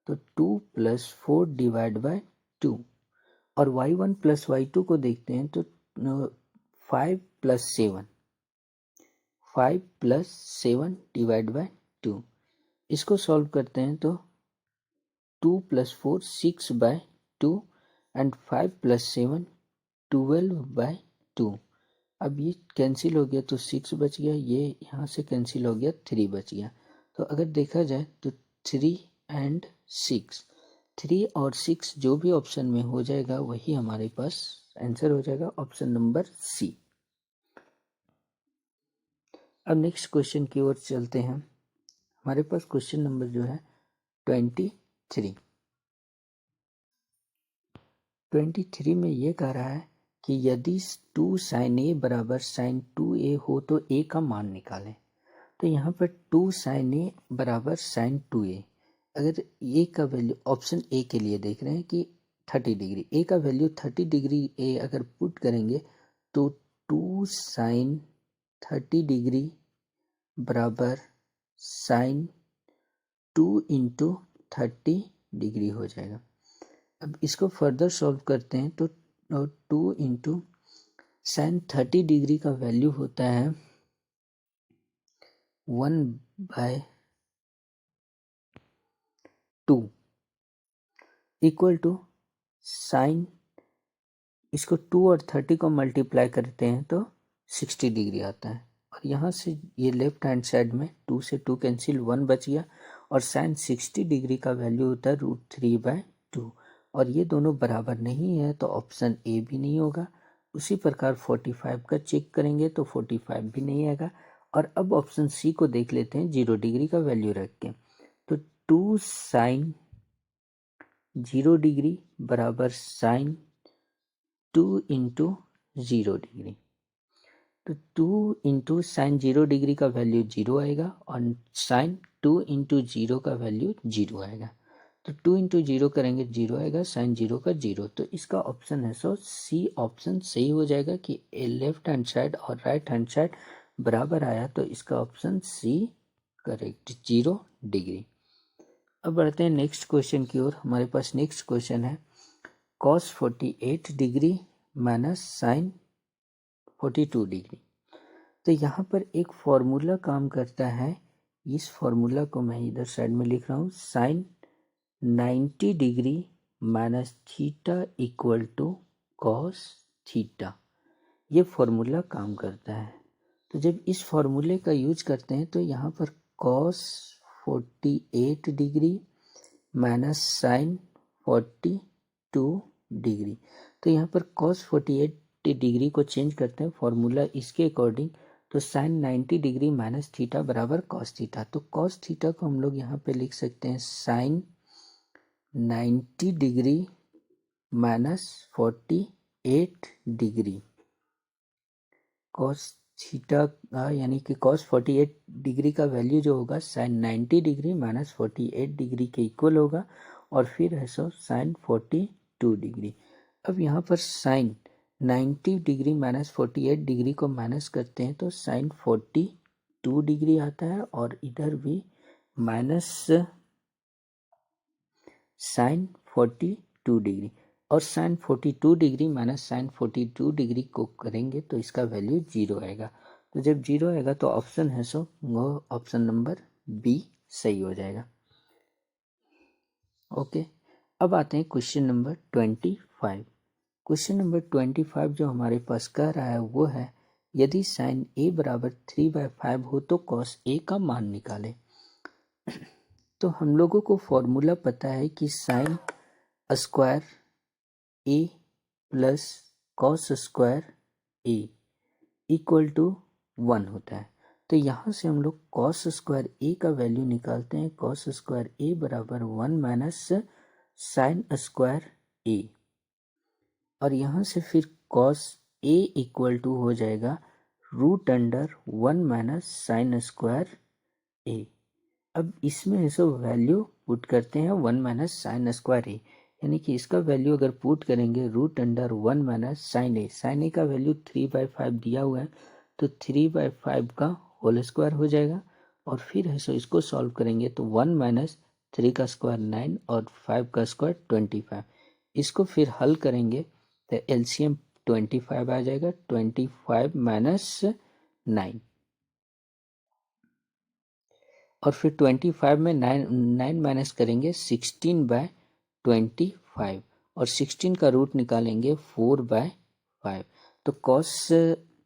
तो 2 प्लस 4 डिवाइड बाय 2, और y1 प्लस y2 को देखते हैं तो 5 प्लस 7, 5 प्लस 7 डिवाइड बाय 2, इसको सॉल्व करते हैं तो 2 plus 4 6 by 2 and 5 plus 7 12 by 2। अब ये कैंसिल हो गया तो 6 बच गया, ये यहाँ से कैंसिल हो गया 3 बच गया। तो अगर देखा जाए तो 3 एंड 6, 3 और 6 जो भी ऑप्शन में हो जाएगा वही हमारे पास आंसर हो जाएगा, ऑप्शन नंबर सी। अब नेक्स्ट क्वेश्चन की ओर चलते हैं। हमारे पास क्वेश्चन नंबर जो है 23। 23 में ये कह रहा है कि यदि 2 sin a बराबर sin 2a हो तो a का मान निकालें। तो यहाँ पर 2 sin a बराबर sin 2a, अगर a का वैल्यू ऑप्शन ए के लिए देख रहे हैं कि 30 डिग्री, a का वैल्यू 30 डिग्री a अगर पुट करेंगे तो 2 sin 30 डिग्री बराबर sin 2 इंटू 30 डिग्री हो जाएगा। अब इसको फर्दर सॉल्व करते हैं तो 2 इंटू साइन 30 डिग्री का वैल्यू होता है 1/2 इक्वल टू साइन, इसको 2 और 30 को मल्टीप्लाई करते हैं तो 60 डिग्री आता है, और यहाँ से ये लेफ्ट हैंड साइड में 2 से 2 कैंसिल 1 बच गया, और साइन 60 डिग्री का वैल्यू होता है √3/2, और ये दोनों बराबर नहीं है तो ऑप्शन ए भी नहीं होगा। उसी प्रकार 45 का चेक करेंगे तो 45 भी नहीं आएगा। और अब ऑप्शन सी को देख लेते हैं 0 डिग्री का वैल्यू रख के, तो 2 साइन 0 डिग्री बराबर साइन 2 इंटू 0 डिग्री, तो 2 इंटू साइन 0 डिग्री का वैल्यू 0 आएगा, और साइन 2 इंटू 0 का वैल्यू 0 आएगा। तो 2 इंटू 0 करेंगे 0 आएगा, साइन 0 का 0, तो इसका ऑप्शन है सो सी ऑप्शन सही हो जाएगा कि लेफ्ट हैंड साइड और राइट हैंड साइड बराबर आया, तो इसका ऑप्शन सी करेक्ट 0 डिग्री। अब बढ़ते हैं नेक्स्ट क्वेश्चन की ओर। हमारे पास नेक्स्ट क्वेश्चन है cos 48 degree minus sine 42 degree. तो यहाँ पर एक फॉर्मूला काम करता है, इस फॉर्मूला को मैं इधर साइड में लिख रहा हूँ, sine 90 degree minus theta equal to cos theta, ये फॉर्मूला काम करता है। तो जब इस फॉर्मूले का यूज करते हैं तो यहाँ पर cos 48 degree minus sine 42 degree. तो यहाँ पर कॉस 48 डिग्री को चेंज करते हैं फॉर्मूला इसके अकॉर्डिंग, तो साइन 90 डिग्री माइनस थीटा बराबर कॉस थीटा। तो कॉस थीटा को हम लोग यहाँ पे लिख सकते हैं sine 90 degree minus 48 degree. Cos theta यानी कि कॉस 48 डिग्री का वैल्यू जो होगा साइन 90 डिग्री माइनस 48 डिग्री के इक्वल होगा, और फिर है सो साइन 42 डिग्री। अब यहाँ पर साइन 90 डिग्री माइनस 48 डिग्री को माइनस करते हैं तो साइन 42 डिग्री आता है, और इधर भी माइनस साइन 42 डिग्री, और sine 42 degree minus sine 42 degree को करेंगे तो इसका वैल्यू 0 आएगा। तो जब 0 आएगा तो ऑप्शन है सो वो ऑप्शन नंबर बी सही हो जाएगा। ओके, अब आते हैं क्वेश्चन नंबर 25। क्वेश्चन नंबर 25 जो हमारे पास कह रहा है वो है, यदि साइन a बराबर 3/5 हो तो कॉस a का मान निकालें। तो हम लोगों को फॉर्मूला पता है कि sine square a plus cos square a equal to 1 होता है। तो यहाँ से हम लोग कॉस स्क्वायर a का वैल्यू निकालते हैं। कॉस स्क्वायर a बराबर 1 माइनस साइन स्क्वायर a, और यहाँ से फिर कॉस a इक्वल टू हो जाएगा root under 1 minus sine square a। अब इसमें सो वैल्यू पुट करते हैं 1 माइनस साइन स्क्वायर a, यानी कि इसका वैल्यू अगर पुट करेंगे root under 1 minus sine a। Sine a का वैल्यू 3/5 दिया हुआ है, तो 3/5 का होल स्क्वायर हो जाएगा, और फिर है सो इसको सॉल्व करेंगे तो 1 माइनस 3 का स्क्वायर 9 और 5 का स्क्वायर 25। इसको फिर हल करेंगे तो एलसीएम 25 आ जाएगा। 25 माइनस 9, और फिर 25 में 9 माइनस करेंगे 16/25, और 16 का रूट निकालेंगे 4/5। तो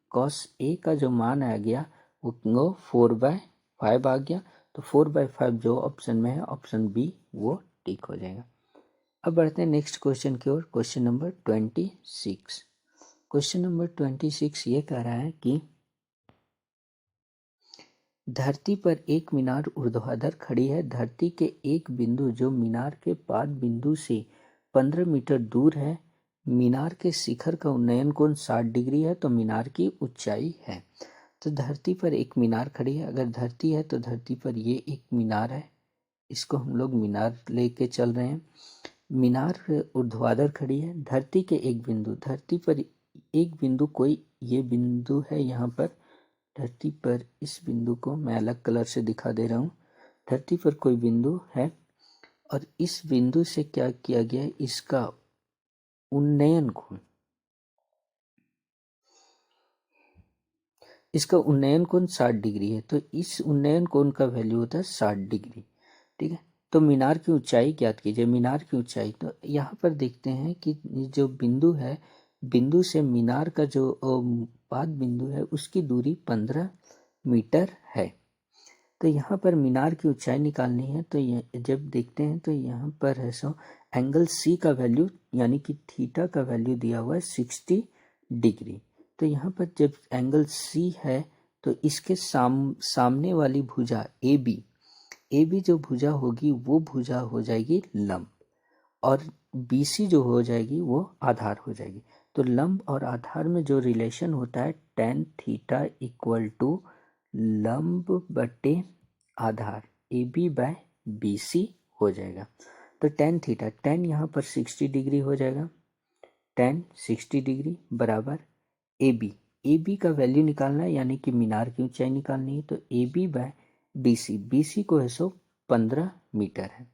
कॉस ए का जो मान आ गया वो 4/5 आ गया। तो 4/5 जो ऑप्शन में है ऑप्शन बी वो टिक हो जाएगा। अब बढ़ते हैं नेक्स्ट क्वेश्चन की ओर। Question number 26। क्वेश्चन नंबर 26 ये कह रहा है कि धरती पर एक मीनार ऊर्ध्वाधर खड़ी है। धरती के एक बिंदु जो मीनार के पाद बिंदु से 15 मीटर दूर है। मीनार के शिखर का उन्नयन कोण 60 डिग्री है, तो मीनार की ऊंचाई है। तो धरती पर एक मीनार खड़ी है। अगर धरती है तो धरती पर ये एक मीनार है, इसको हम लोग मीनार लेके चल रहे हैं। मीनार ऊर्ध्वाधर खड़ी है। धरती के एक बिंदु, धरती पर एक बिंदु कोई ये बिंदु है। यहाँ पर धरती पर इस बिंदु को मैं अलग कलर से दिखा दे रहा हूँ। धरती पर कोई बिंदु है, और इस बिंदु से क्या किया गया है, इसका उन्नयन कोण, इसका उन्नयन कोण 60 डिग्री है। तो इस उन्नयन कोण का वैल्यू होता है 60 डिग्री। ठीक है, तो मीनार की ऊंचाई ज्ञात कीजिए। मीनार की ऊंचाई, तो यहाँ पर देखते हैं कि जो बिंदु है, बिंदु से मीनार का जो पाद बिंदु है उसकी दूरी 15 मीटर है। तो यहाँ पर मीनार की ऊंचाई निकालनी है। तो जब देखते हैं तो यहाँ पर है सो एंगल सी का वैल्यू यानी कि थीटा का वैल्यू दिया हुआ है 60 डिग्री। तो यहाँ पर जब एंगल सी है तो इसके सामने वाली भुजा ए बी जो भुजा होगी वो भुजा हो जाएगी लंब, और BC जो हो जाएगी वो आधार हो जाएगी। तो लंब और आधार में जो रिलेशन होता है tan थीटा इक्वल टू लंब बटे आधार AB/BC हो जाएगा। तो tan थीटा, tan यहाँ पर 60 डिग्री हो जाएगा। tan 60 डिग्री बराबर AB का वैल्यू निकालना है, यानी कि मीनार की ऊंचाई निकालनी है। तो AB/BC, BC को है सो 15 मीटर है।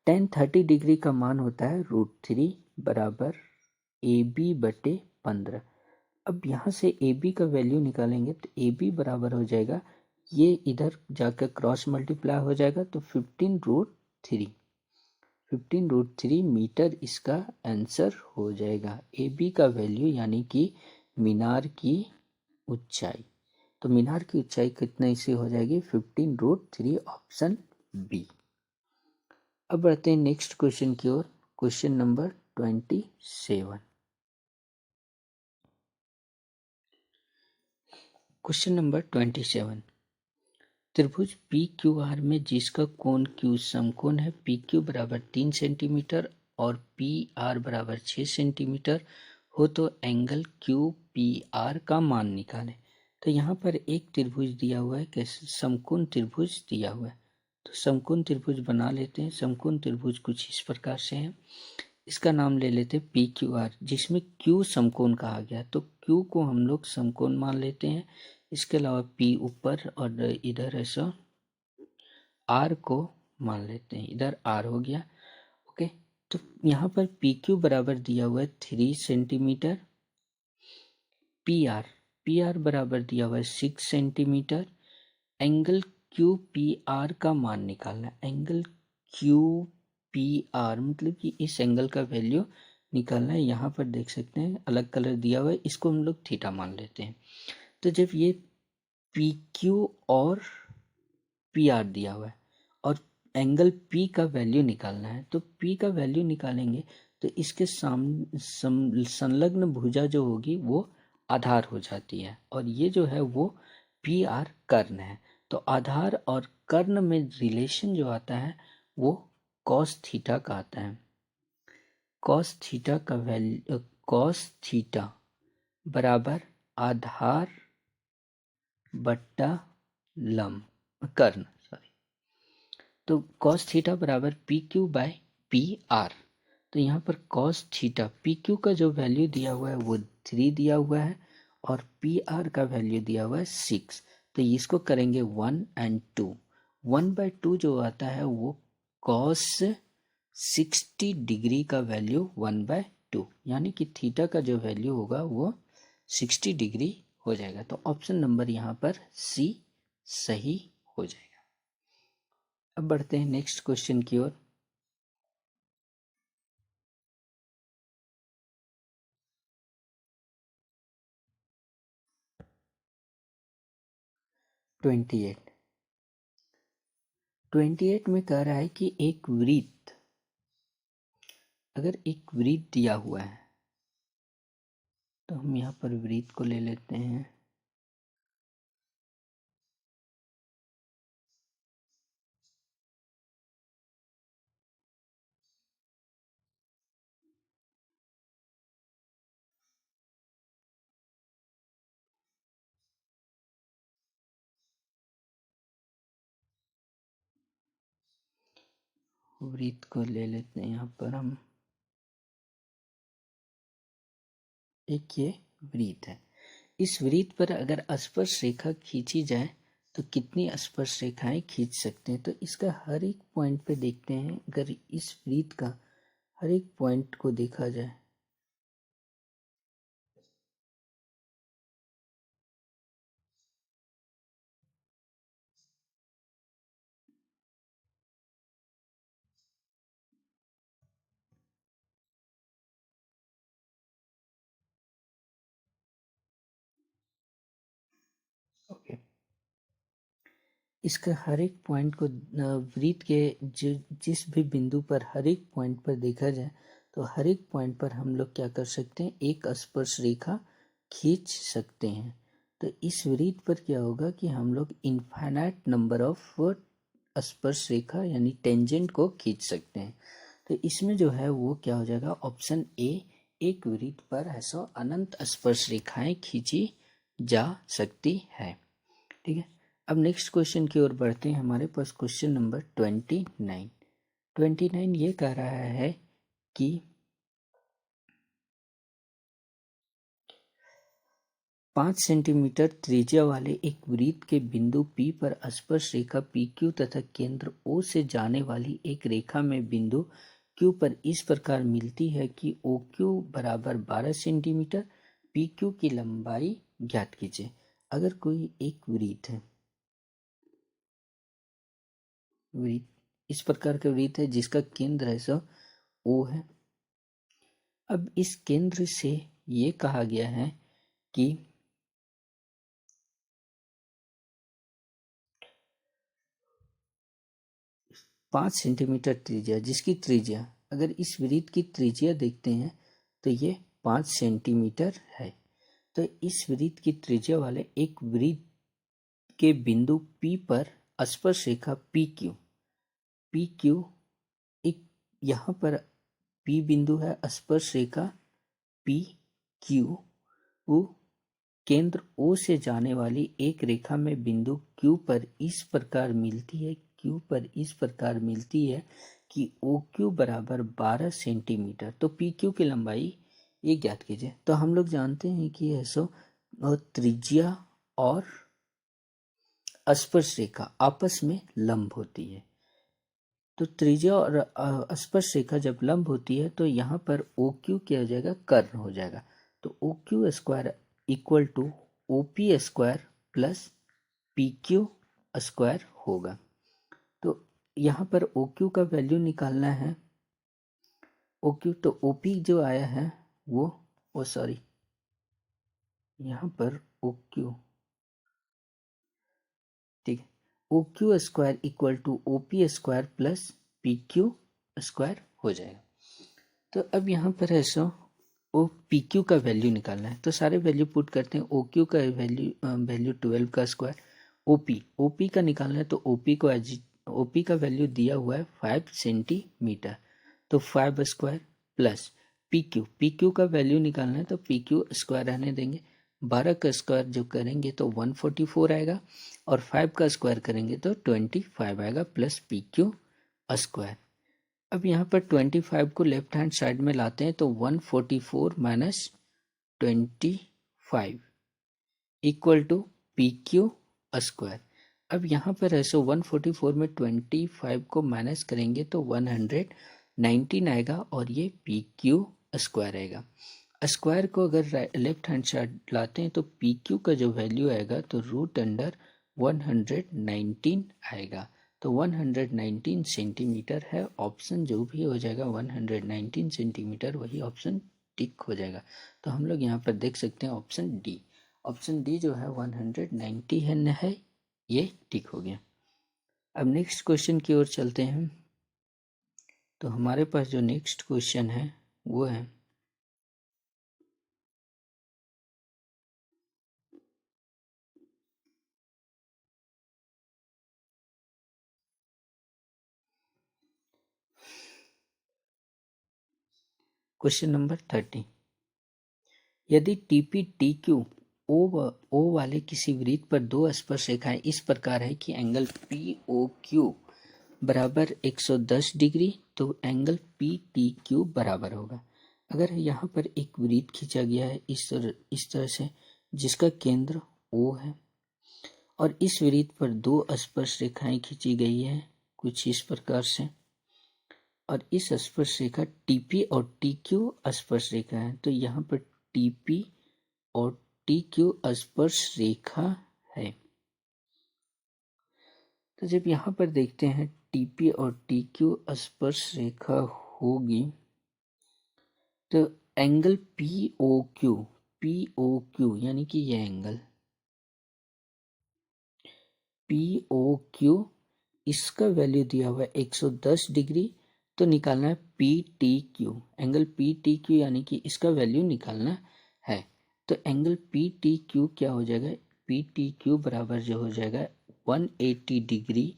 tan 30 डिग्री का मान होता है √3 बराबर AB/15। अब यहाँ से AB का वैल्यू निकालेंगे तो AB बराबर हो जाएगा, ये इधर जाकर क्रॉस मल्टीप्लाई हो जाएगा, तो 15√3 मीटर इसका आंसर हो जाएगा। AB का वैल्यू यानी कि मीनार की ऊंचाई। तो मीनार की ऊंचाई कितने से हो जाएगी 15√3 ऑप्शन बी। अब बढ़ते हैं नेक्स्ट क्वेश्चन की ओर। Question number 27। क्वेश्चन नंबर 27, त्रिभुज पी क्यू आर में जिसका कोण क्यू समकोण है, पी क्यू बराबर 3 सेंटीमीटर और पी आर बराबर 6 सेंटीमीटर हो तो एंगल क्यू पी आर का मान निकालें। तो यहाँ पर एक त्रिभुज दिया हुआ है, कैसे समकोण त्रिभुज दिया हुआ है। तो समकोण त्रिभुज बना लेते हैं। समकोण त्रिभुज कुछ इस प्रकार से है। इसका नाम ले लेते हैं पी क्यू आर, जिसमें क्यू समकोण कहा गया। तो क्यू को हम लोग समकोण मान लेते हैं। इसके अलावा पी ऊपर और इधर ऐसा आर को मान लेते हैं, इधर आर हो गया। ओके, तो यहाँ पर पी क्यू बराबर दिया हुआ है 3 सेंटीमीटर, पी आर बराबर दिया हुआ है 6 centimetre. Angle Q P R का मान निकालना है। एंगल क्यू पी आर मतलब कि इस एंगल का वैल्यू निकालना है। यहाँ पर देख सकते हैं अलग कलर दिया हुआ है, इसको हम लोग थीटा मान लेते हैं। तो जब ये पी क्यू और पी आर दिया हुआ है और एंगल पी का वैल्यू निकालना है, तो पी का वैल्यू निकालेंगे तो इसके संलग्न भुजा जो होगी वो आधार हो जाती है, और ये जो है वो पी आर कर्ण है। तो आधार और कर्ण में रिलेशन जो आता है वो कॉस थीटा का आता है। कॉस थीटा का वैल्यू, कॉस थीटा बराबर आधार बट्टा लंब कर्ण, तो cos थीटा बराबर P Q by P R. तो यहाँ पर cos थीटा, पी क्यू का जो वैल्यू दिया हुआ है वो 3 दिया हुआ है और पी आर का वैल्यू दिया हुआ है 6। तो इसको करेंगे 1 और 2। 1/2 जो आता है वो cos 60 डिग्री का वैल्यू 1/2, यानी कि थीटा का जो वैल्यू होगा वो 60 डिग्री हो जाएगा। तो ऑप्शन नंबर यहाँ पर सी सही हो जाएगा। अब बढ़ते हैं नेक्स्ट क्वेश्चन की ओर। ट्वेंटी एट में कह रहा है कि एक वृत्त, अगर एक वृत्त दिया हुआ है तो हम यहाँ पर वृत्त को ले लेते हैं। वृत्त को ले लेते हैं यहाँ पर हम। एक ये वृत्त है। इस वृत्त पर अगर स्पर्श रेखा खींची जाए तो कितनी स्पर्श रेखाएं खींच सकते हैं। तो इसका हर एक पॉइंट पे देखते हैं। अगर इस वृत्त का हर एक पॉइंट को देखा जाए ओके, इसका हर एक पॉइंट को वृत्त के जिस भी बिंदु पर हर एक पॉइंट पर देखा जाए तो हर एक पॉइंट पर हम लोग क्या कर सकते हैं, एक स्पर्श रेखा खींच सकते हैं। तो इस वृत्त पर क्या होगा कि हम लोग इनफाइनाइट नंबर ऑफ स्पर्श रेखा यानी टेंजेंट को खींच सकते हैं। तो इसमें जो है वो क्या हो जाएगा, ऑप्शन ए, एक वृत्त पर ऐसा अनंत स्पर्श रेखाएं खींची जा सकती है। ठीक है, अब नेक्स्ट क्वेश्चन की ओर बढ़ते हैं। हमारे पास क्वेश्चन नंबर 29 ये कह रहा है कि 5 सेंटीमीटर त्रिज्या वाले एक वृत्त के बिंदु P पर स्पर्श रेखा PQ तथा केंद्र O से जाने वाली एक रेखा में बिंदु Q पर इस प्रकार मिलती है कि OQ बराबर 12 सेंटीमीटर, PQ की लंबाई ज्ञात कीजिए। अगर कोई एक वृत्त है, वृत्त इस प्रकार का वृत्त है जिसका केंद्र है सो O है। अब इस केंद्र से ये कहा गया है कि 5 सेंटीमीटर त्रिज्या, जिसकी त्रिज्या अगर इस वृत्त की त्रिज्या देखते हैं तो ये 5 सेंटीमीटर है। तो इस वृत्त की त्रिज्या वाले एक वृत्त के बिंदु P पर स्पर्श रेखा PQ एक यहाँ पर P बिंदु है, स्पर्श रेखा PQ केंद्र O से जाने वाली एक रेखा में बिंदु Q पर इस प्रकार मिलती है कि OQ बराबर 12 सेंटीमीटर। तो PQ की लंबाई ये ज्ञात कीजिए। तो हम लोग जानते हैं कि ऐसो त्रिज्या और स्पर्श रेखा आपस में लंब होती है। तो त्रिज्या और स्पर्श रेखा जब लंब होती है तो यहाँ पर OQ क्या हो जाएगा, कर्ण हो जाएगा। तो OQ square equal to OP square plus PQ square होगा। तो यहाँ पर OQ का वैल्यू निकालना है। OQ तो OP जो आया है वो सॉरी यहाँ पर OQ, ठीक है, OQ square equal to OP square plus PQ square हो जाएगा। तो अब यहाँ पर ऐसा ओ PQ का वैल्यू निकालना है। तो सारे वैल्यू पुट करते हैं। OQ का वैल्यू 12 का स्क्वायर, OP का निकालना है। तो OP का वैल्यू दिया हुआ है 5 सेंटीमीटर, तो 5 स्क्वायर प्लस PQ का वैल्यू निकालना है। तो PQ स्क्वायर रहने देंगे, 12 का स्क्वायर जो करेंगे तो 144 आएगा और 5 का स्क्वायर करेंगे तो 25 आएगा प्लस PQ स्क्वायर। अब यहाँ पर 25 को लेफ्ट हैंड साइड में लाते हैं तो 144 minus 25 equal to PQ square. अब यहाँ पर ऐसे 144 में 25 को माइनस करेंगे तो 119 आएगा और ये PQ स्क्वायर आएगा। स्क्वायर को अगर लेफ्ट हैंड साइड लाते हैं तो PQ का जो वैल्यू आएगा तो रूट अंडर 119 आएगा। तो 119 सेंटीमीटर है। ऑप्शन जो भी हो जाएगा 119 सेंटीमीटर, वही ऑप्शन टिक हो जाएगा। तो हम लोग यहाँ पर देख सकते हैं ऑप्शन डी जो है 190 है, ये टिक हो गया। अब नेक्स्ट क्वेश्चन की ओर चलते हैं। तो हमारे पास जो नेक्स्ट क्वेश्चन है वो है क्वेश्चन नंबर 30। यदि TP TQ O वाले किसी वृत्त पर दो स्पर्श रेखाएं इस प्रकार है कि एंगल POQ बराबर 110 डिग्री, तो एंगल PTQ बराबर होगा। अगर यहाँ पर एक वृत्त खींचा गया है इस तरह से, जिसका केंद्र O है और इस वृत्त पर दो स्पर्श रेखाएं खींची गई है कुछ इस प्रकार से, और इस स्पर्श रेखा TP और TQ स्पर्श रेखा है। तो यहाँ पर TP और TQ स्पर्श रेखा है। तो जब यहाँ पर देखते हैं TP और TQ स्पर्श रेखा होगी तो एंगल POQ यानी कि यह एंगल POQ, इसका वैल्यू दिया हुआ है 110 डिग्री। तो निकालना है PTQ, एंगल PTQ यानी कि इसका वैल्यू निकालना है। तो एंगल PTQ क्या हो जाएगा, PTQ बराबर जो हो जाएगा 180 डिग्री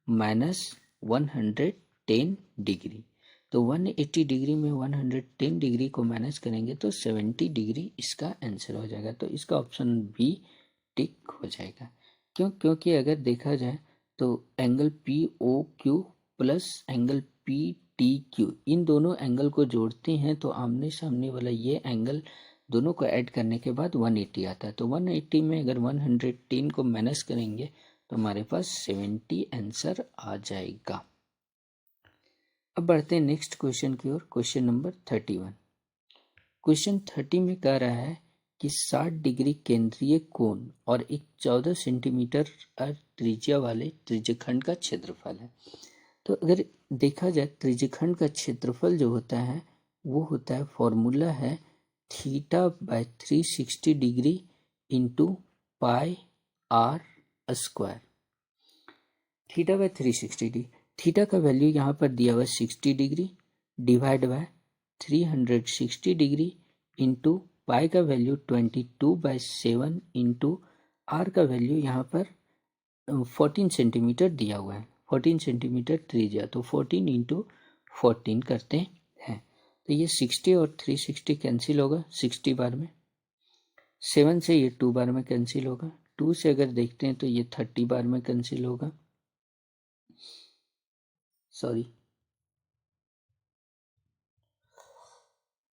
माइनस 110 डिग्री। तो 180 डिग्री में 110 डिग्री को माइनस करेंगे तो 70 डिग्री इसका आंसर हो जाएगा। तो इसका ऑप्शन बी टिक हो जाएगा। क्योंकि अगर देखा जाए तो angle POQ plus angle PTQ, इन दोनों एंगल को जोड़ते हैं तो आमने सामने वाला ये एंगल दोनों को ऐड करने के बाद 180 आता है। तो 180 में अगर 110 को माइनस करेंगे तो हमारे पास 70 आंसर आ जाएगा। अब बढ़ते हैं नेक्स्ट क्वेश्चन की ओर, क्वेश्चन नंबर 31। क्वेश्चन 30 में कह रहा है कि 60 डिग्री केंद्रीय कोण और एक 14 सेंटीमीटर त्रिज्या वाले त्रिज्यखंड का क्षेत्रफल है। तो अगर देखा जाए त्रिज्यखंड का क्षेत्रफल जो होता है वो होता है, फॉर्मूला है θ/360 degree into pi r square. θ/360 degree, theta का वैल्यू यहाँ पर दिया हुआ है 60 degree divide by 360 degree into pi का वैल्यू 22/7 इंटू आर का वैल्यू यहाँ पर 14 सेंटीमीटर दिया हुआ है, 14 सेंटीमीटर त्रिज्या, तो 14 इंटू 14 करते हैं। तो ये 60 और 360 कैंसिल होगा 60 बार में, 7 से ये 2 बार में कैंसिल होगा, 2 से अगर देखते हैं तो ये 30 बार में कैंसिल होगा, सॉरी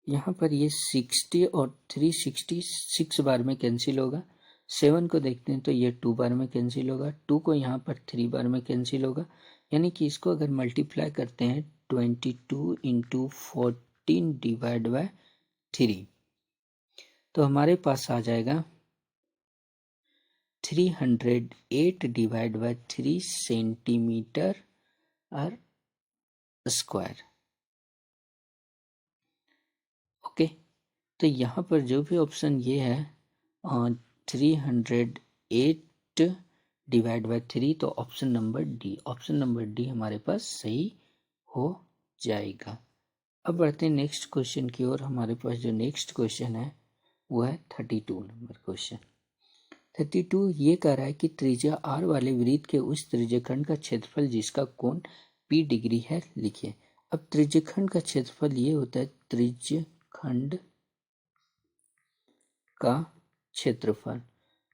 यहाँ पर ये 60 और 366 बार में कैंसिल होगा। 7 को देखते हैं तो ये 2 बार में कैंसिल होगा, 2 को यहाँ पर 3 बार में कैंसिल होगा, यानी कि इसको अगर मल्टीप्लाई करते हैं 22 इंटू 14 डिवाइड बाय 3 तो हमारे पास आ जाएगा 308 डिवाइड बाय 3 सेंटीमीटर और स्क्वायर। ओके, तो यहाँ पर जो भी ऑप्शन ये है 308 डिवाइड बाय 3, तो option number D, option number D हमारे पास सही हो जाएगा। अब बढ़ते हैं नेक्स्ट क्वेश्चन की ओर। हमारे पास जो नेक्स्ट क्वेश्चन है वो है 32 नंबर क्वेश्चन। 32 ये कह रहा है कि त्रिज्या r वाले वृत्त के उस त्रिज्यखंड का क्षेत्रफल जिसका कोण p डिग्री है लिखिए। अब त्रिज्यखंड का क्षेत्रफल ये होता है त्रिज्यखंड का क्षेत्रफल,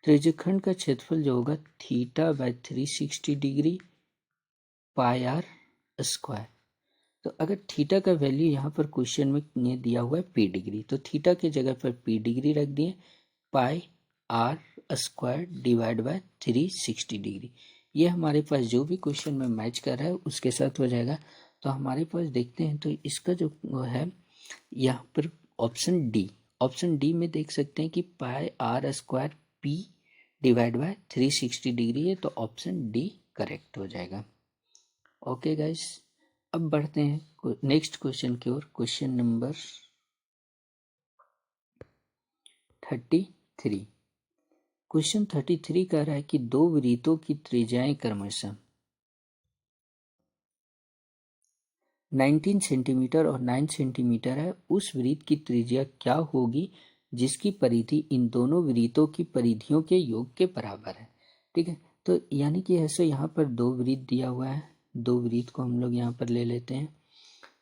त्रिज्यखंड का क्षेत्रफल जो होगा theta by 360 degree pi are square. तो अगर थीटा का वैल्यू यहाँ पर क्वेश्चन में दिया हुआ है पी डिग्री, तो थीटा की जगह पर पी डिग्री रख दिए, pi are square divide by 360 degree. ये हमारे पास जो भी क्वेश्चन में मैच कर रहा है उसके साथ हो जाएगा। तो हमारे पास देखते हैं तो इसका जो है यहाँ पर ऑप्शन डी, ऑप्शन डी में देख सकते हैं कि pi are square P divide by 360 degree है, तो ऑप्शन डी करेक्ट हो जाएगा। ओके गाइस, अब बढ़ते हैं नेक्स्ट क्वेश्चन की ओर। Question number 33। क्वेश्चन 33 कह रहा है कि दो वृत्तों की त्रिज्याएं क्रमशः 19 सेंटीमीटर और 9 सेंटीमीटर है। उस वृत्त की त्रिज्या क्या होगी जिसकी परिधि इन दोनों वृत्तों की परिधियों के योग के बराबर है। ठीक है, तो यानी कि ऐसे यहाँ पर दो वृत्त दिया हुआ है, दो वृत्त को हम लोग यहाँ पर ले लेते हैं।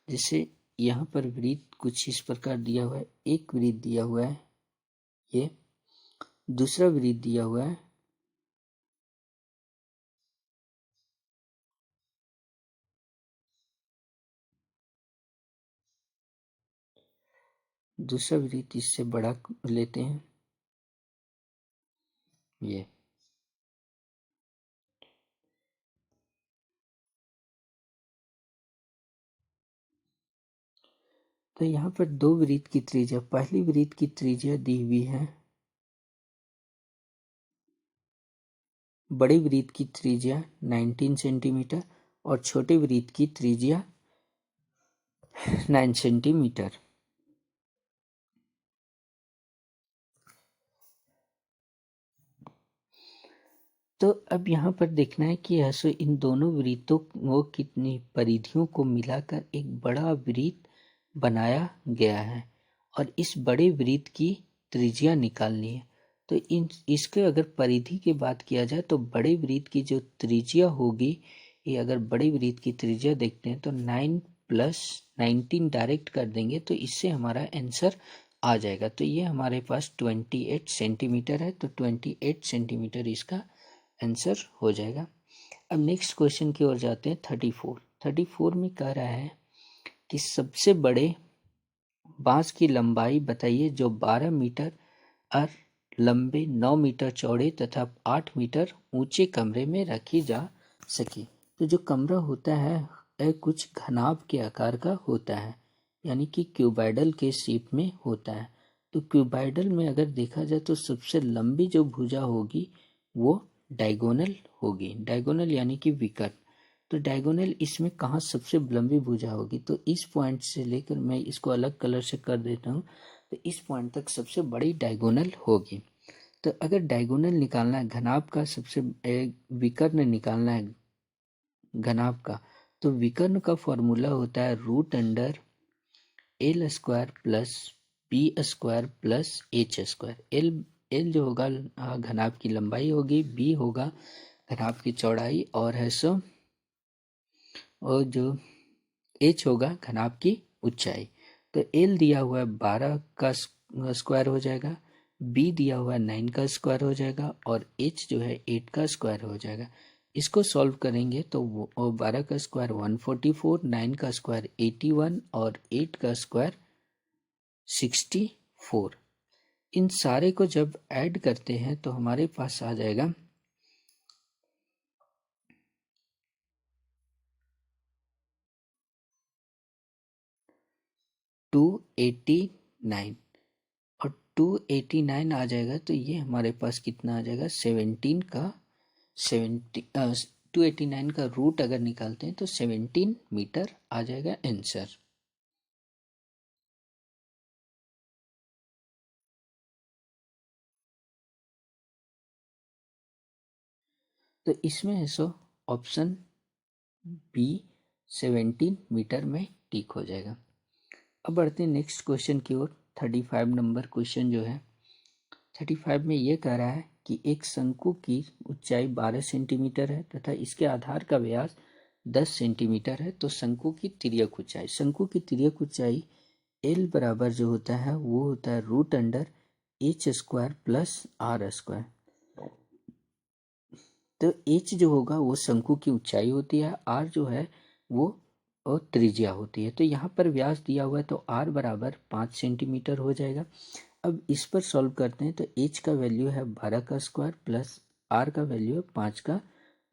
जैसे यहाँ पर वृत्त कुछ इस प्रकार दिया हुआ है, एक वृत्त दिया हुआ है ये, दूसरा वृत्त दिया हुआ है दूसरा वृत्त इससे बड़ा लेते हैं ये। तो यहाँ पर दो वृत्त की त्रिज्या, पहली वृत्त की त्रिज्या दी हुई है, बड़े वृत्त की त्रिज्या 19 सेंटीमीटर और छोटे वृत्त की त्रिज्या 9 सेंटीमीटर। तो अब यहाँ पर देखना है कि ऐसे इन दोनों वृत्तों को कितनी परिधियों को मिलाकर एक बड़ा वृत्त बनाया गया है और इस बड़े वृत्त की त्रिज्या निकालनी है। तो इसके अगर परिधि की बात किया जाए तो बड़े वृत्त की जो त्रिज्या होगी, ये अगर बड़े वृत्त की त्रिज्या देखते हैं तो 9 + 19 डायरेक्ट कर देंगे तो इससे हमारा आंसर आ जाएगा। तो ये हमारे पास 28 सेंटीमीटर है, तो 28 सेंटीमीटर इसका आंसर हो जाएगा। अब नेक्स्ट क्वेश्चन की ओर जाते हैं। 34 में कह रहा है कि सबसे बड़े बांस की लंबाई बताइए जो 12 मीटर और लंबे 9 मीटर चौड़े तथा 8 मीटर ऊंचे कमरे में रखी जा सके। तो जो कमरा होता है कुछ घनाभ के आकार का होता है, यानी कि क्यूबाइडल के शेप में होता है। तो क्यूबाइडल में अगर देखा जाए तो सबसे लंबी जो भुजा होगी वो डायगोनल होगी, डायगोनल यानी कि विकर्ण। तो डायगोनल इसमें कहाँ सबसे लंबी भुजा होगी, तो इस पॉइंट से लेकर मैं इसको अलग कलर से कर देता हूँ, तो इस पॉइंट तक सबसे बड़ी डायगोनल होगी। तो अगर डायगोनल निकालना है घनाभ का, सबसे विकर्ण निकालना है घनाभ का, तो विकर्ण का फॉर्मूला होता है root under L square plus B square plus H square. L जो होगा घनाभ की लंबाई होगी, बी होगा घनाभ की चौड़ाई, और है सो और जो एच होगा घनाभ की ऊंचाई। तो एल दिया हुआ है 12 का स्क्वायर हो जाएगा, बी दिया हुआ है 9 का स्क्वायर हो जाएगा, और एच जो है 8 का स्क्वायर हो जाएगा। इसको सॉल्व करेंगे तो 12 का स्क्वायर 144, 9 का स्क्वायर 81 और 8 का स्क्वायर 64। इन सारे को जब ऐड करते हैं तो हमारे पास आ जाएगा 289, और 289 आ जाएगा तो ये हमारे पास कितना आ जाएगा 17 का 289 का रूट अगर निकालते हैं तो 17 मीटर आ जाएगा आंसर। तो इसमें है सो ऑप्शन बी 17 मीटर में टिक हो जाएगा। अब बढ़ते हैं नेक्स्ट क्वेश्चन की ओर। 35 नंबर क्वेश्चन जो है 35 में ये कह रहा है कि एक शंकु की ऊंचाई 12 सेंटीमीटर है तथा इसके आधार का व्यास 10 सेंटीमीटर है। तो शंकु की तिर्यक ऊंचाई एल बराबर जो होता है वो होता है root under H square plus R square. तो एच जो होगा वो शंकु की ऊंचाई होती है, आर जो है वो और त्रिज्या होती है। तो यहाँ पर व्यास दिया हुआ है तो आर बराबर 5 सेंटीमीटर हो जाएगा। अब इस पर सॉल्व करते हैं तो एच का वैल्यू है 12 का स्क्वायर प्लस आर का वैल्यू है 5 का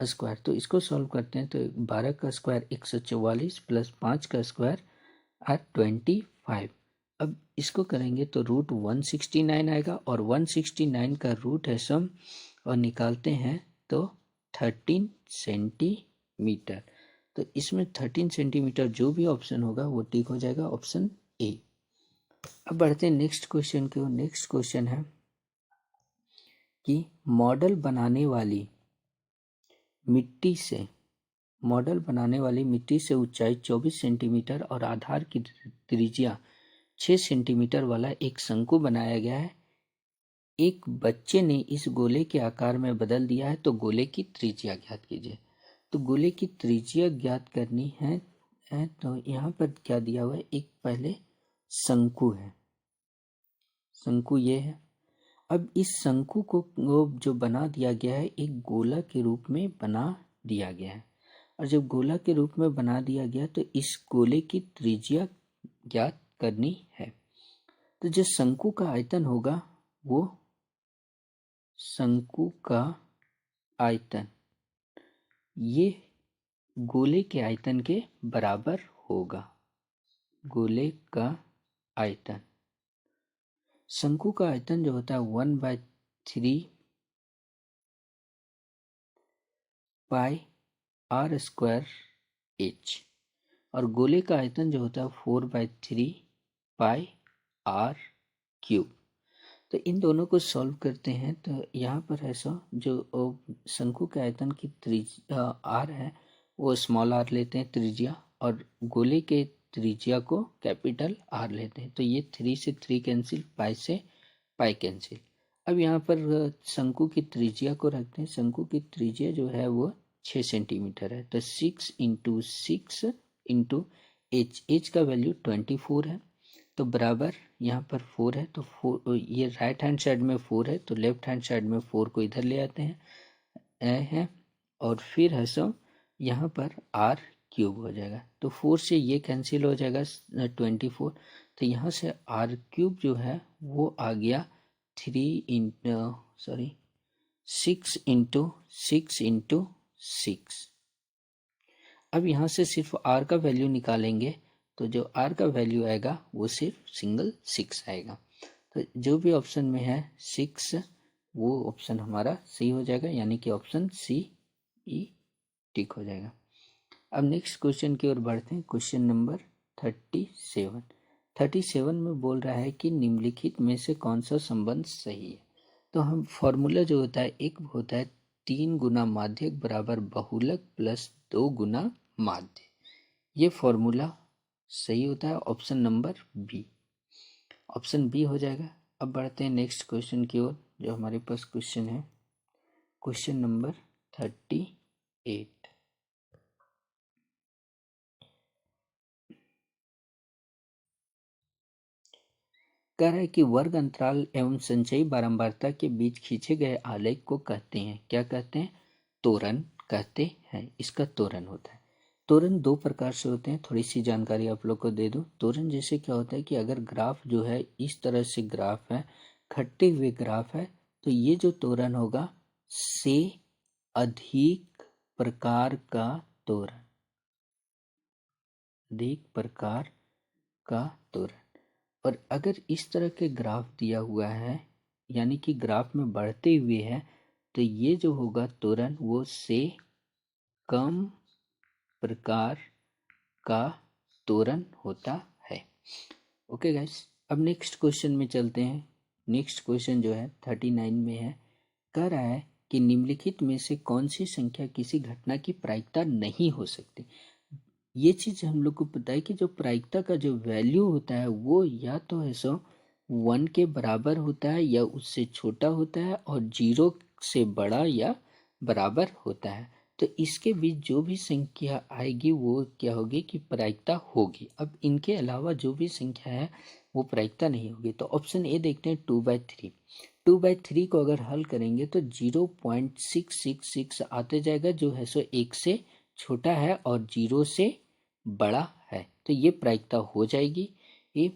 स्क्वायर। तो इसको सॉल्व करते हैं तो 12 का स्क्वायर 144 प्लस 5 का स्क्वायर आर 25। अब इसको करेंगे तो रूट 169 आएगा, और 169 का रूट है सम और निकालते हैं तो 13 सेंटीमीटर। तो इसमें 13 सेंटीमीटर जो भी ऑप्शन होगा वो टिक हो जाएगा, ऑप्शन ए। अब बढ़ते हैं नेक्स्ट क्वेश्चन की ओर। नेक्स्ट क्वेश्चन है कि मॉडल बनाने वाली मिट्टी से ऊंचाई 24 सेंटीमीटर और आधार की त्रिज्या 6 सेंटीमीटर वाला एक शंकु बनाया गया है। एक बच्चे ने इस गोले के आकार में बदल दिया है, तो गोले की त्रिज्या ज्ञात कीजिए। तो गोले की त्रिज्या ज्ञात करनी है तो यहाँ पर क्या दिया हुआ है, एक पहले शंकु है, शंकु ये है। अब इस शंकु को जो बना दिया गया है एक गोला के रूप में बना दिया गया है, और जब गोला के रूप में बना दिया गया तो इस गोले की त्रिज्या ज्ञात करनी है। तो जो शंकु का आयतन होगा वो शंकु का आयतन ये गोले के आयतन के बराबर होगा। गोले का आयतन, शंकु का आयतन जो होता है 1/3 पाई आर स्क्वायर एच, और गोले का आयतन जो होता है 4/3 पाई आर क्यूब। तो इन दोनों को सॉल्व करते हैं तो यहाँ पर ऐसा जो शंकु के आयतन की त्रिज्या आर है वो स्मॉल आर लेते हैं त्रिज्या, और गोले के त्रिज्या को कैपिटल आर लेते हैं। तो ये 3 से 3 कैंसिल, पाई से पाई कैंसिल। अब यहाँ पर शंकु की त्रिज्या को रखते हैं। शंकु की त्रिज्या जो है वो 6 सेंटीमीटर है, तो 6 इंटू 6 इंटू एच का वैल्यू 24 है, तो बराबर यहाँ पर 4 है। तो 4 ये राइट हैंड साइड में 4 है तो लेफ्ट हैंड साइड में 4 को इधर ले आते हैं और फिर है सो यहाँ पर आर क्यूब हो जाएगा। तो 4 से ये कैंसिल हो जाएगा 24, तो यहाँ से आर क्यूब जो है वो आ गया 6 इंटू 6। अब यहाँ से सिर्फ आर का वैल्यू निकालेंगे तो जो आर का वैल्यू आएगा वो सिर्फ सिंगल 6 आएगा। तो जो भी ऑप्शन में है 6 वो ऑप्शन हमारा सही हो जाएगा, यानी कि ऑप्शन सी ई टिक हो जाएगा। अब नेक्स्ट क्वेश्चन की ओर बढ़ते हैं। क्वेश्चन नंबर 37 में बोल रहा है कि निम्नलिखित में से कौन सा संबंध सही है। तो हम फॉर्मूला जो होता है एक होता है 3 गुना माध्यक बराबर बहुलक प्लस 2 गुना माध्य। ये फॉर्मूला सही होता है option number B. Option B हो जाएगा। अब बढ़ते हैं नेक्स्ट क्वेश्चन की ओर, जो हमारे पास क्वेश्चन है क्वेश्चन नंबर 38। कह रहा है कि वर्ग अंतराल एवं संचयी बारंबारता के बीच खींचे गए आलेख को कहते हैं, क्या कहते हैं? त्वरण कहते हैं। इसका त्वरण होता है। त्वरण दो प्रकार से होते हैं, थोड़ी सी जानकारी आप लोग को दे दूं। त्वरण जैसे क्या होता है कि अगर ग्राफ जो है इस तरह से ग्राफ है, घटते हुए ग्राफ है, तो ये जो त्वरण होगा से अधिक प्रकार का त्वरण, अधिक प्रकार का त्वरण। और अगर इस तरह के ग्राफ दिया हुआ है, यानी कि ग्राफ में बढ़ते हुए है, तो ये जो होगा त्वरण वो से कम प्रकार का त्वरण होता है। ओके गाइस, अब नेक्स्ट क्वेश्चन में चलते हैं। नेक्स्ट क्वेश्चन जो है 39 में है। कह रहा है कि निम्नलिखित में से कौन सी संख्या किसी घटना की प्रायिकता नहीं हो सकती। ये चीज हम लोग को पता है कि जो प्रायिकता का जो वैल्यू होता है वो या तो है सो 1 के बराबर होता है या उससे छोटा होता है, और 0 से बड़ा या बराबर होता है। तो इसके बीच जो भी संख्या आएगी वो क्या होगी कि प्रायिकता होगी। अब इनके अलावा जो भी संख्या है वो प्रायिकता नहीं होगी। तो ऑप्शन ए देखते हैं 2/3। 2/3 को अगर हल करेंगे तो 0.666 आते जाएगा, जो है सो 1 से छोटा है और 0 से बड़ा है। तो ये प्रायिकता हो जाएगी ये।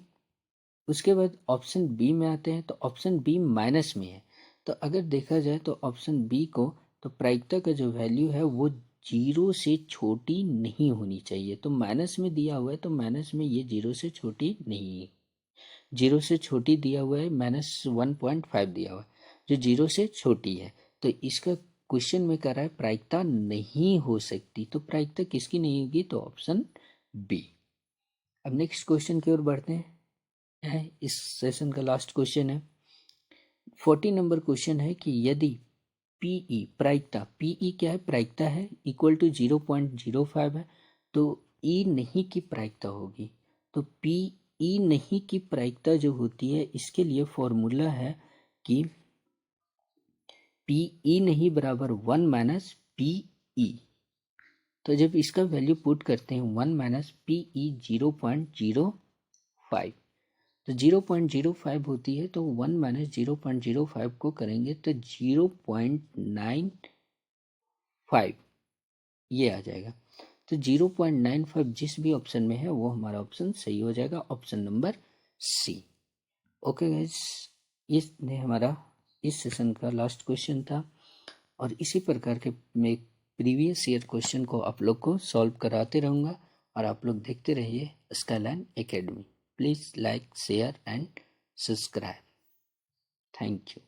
उसके बाद ऑप्शन बी में आते हैं, तो ऑप्शन बी माइनस में है। तो अगर देखा जाए तो ऑप्शन बी को, तो प्रायिकता का जो वैल्यू है वो 0 से छोटी नहीं होनी चाहिए। तो माइनस में दिया हुआ है, तो माइनस में ये 0 से छोटी नहीं है। 0 से छोटी दिया हुआ है, -1.5 दिया हुआ है, जो 0 से छोटी है। तो इसका क्वेश्चन में कह रहा है प्रायिकता नहीं हो सकती। तो प्रायिकता किसकी नहीं होगी? तो ऑप्शन बी। अब नेक्स्ट क्वेश्चन की ओर बढ़ते हैं। इस सेशन का लास्ट क्वेश्चन है। 40 नंबर क्वेश्चन है कि यदि पीई प्रायिकता, पीई क्या है? प्रायिकता है, इक्वल टू 0.05 है, तो ई नहीं की प्रायिकता होगी। तो पीई नहीं की प्रायिकता जो होती है, इसके लिए फॉर्मूला है कि पीई नहीं बराबर 1 माइनस पीई। तो जब इसका वैल्यू पुट करते हैं 1 माइनस पीई 0.05, तो 0.05 होती है, तो 1 माइनस 0.05 को करेंगे तो 0.95 ये आ जाएगा। तो 0.95 जिस भी ऑप्शन में है वो हमारा ऑप्शन सही हो जाएगा, option number C. Okay guys, ये हमारा इस सेशन का लास्ट क्वेश्चन था। और इसी प्रकार के मैं प्रीवियस ईयर क्वेश्चन को आप लोग को सॉल्व कराते रहूँगा, और आप लोग देखते रहिए skyline academy. Please like, share and subscribe. Thank you.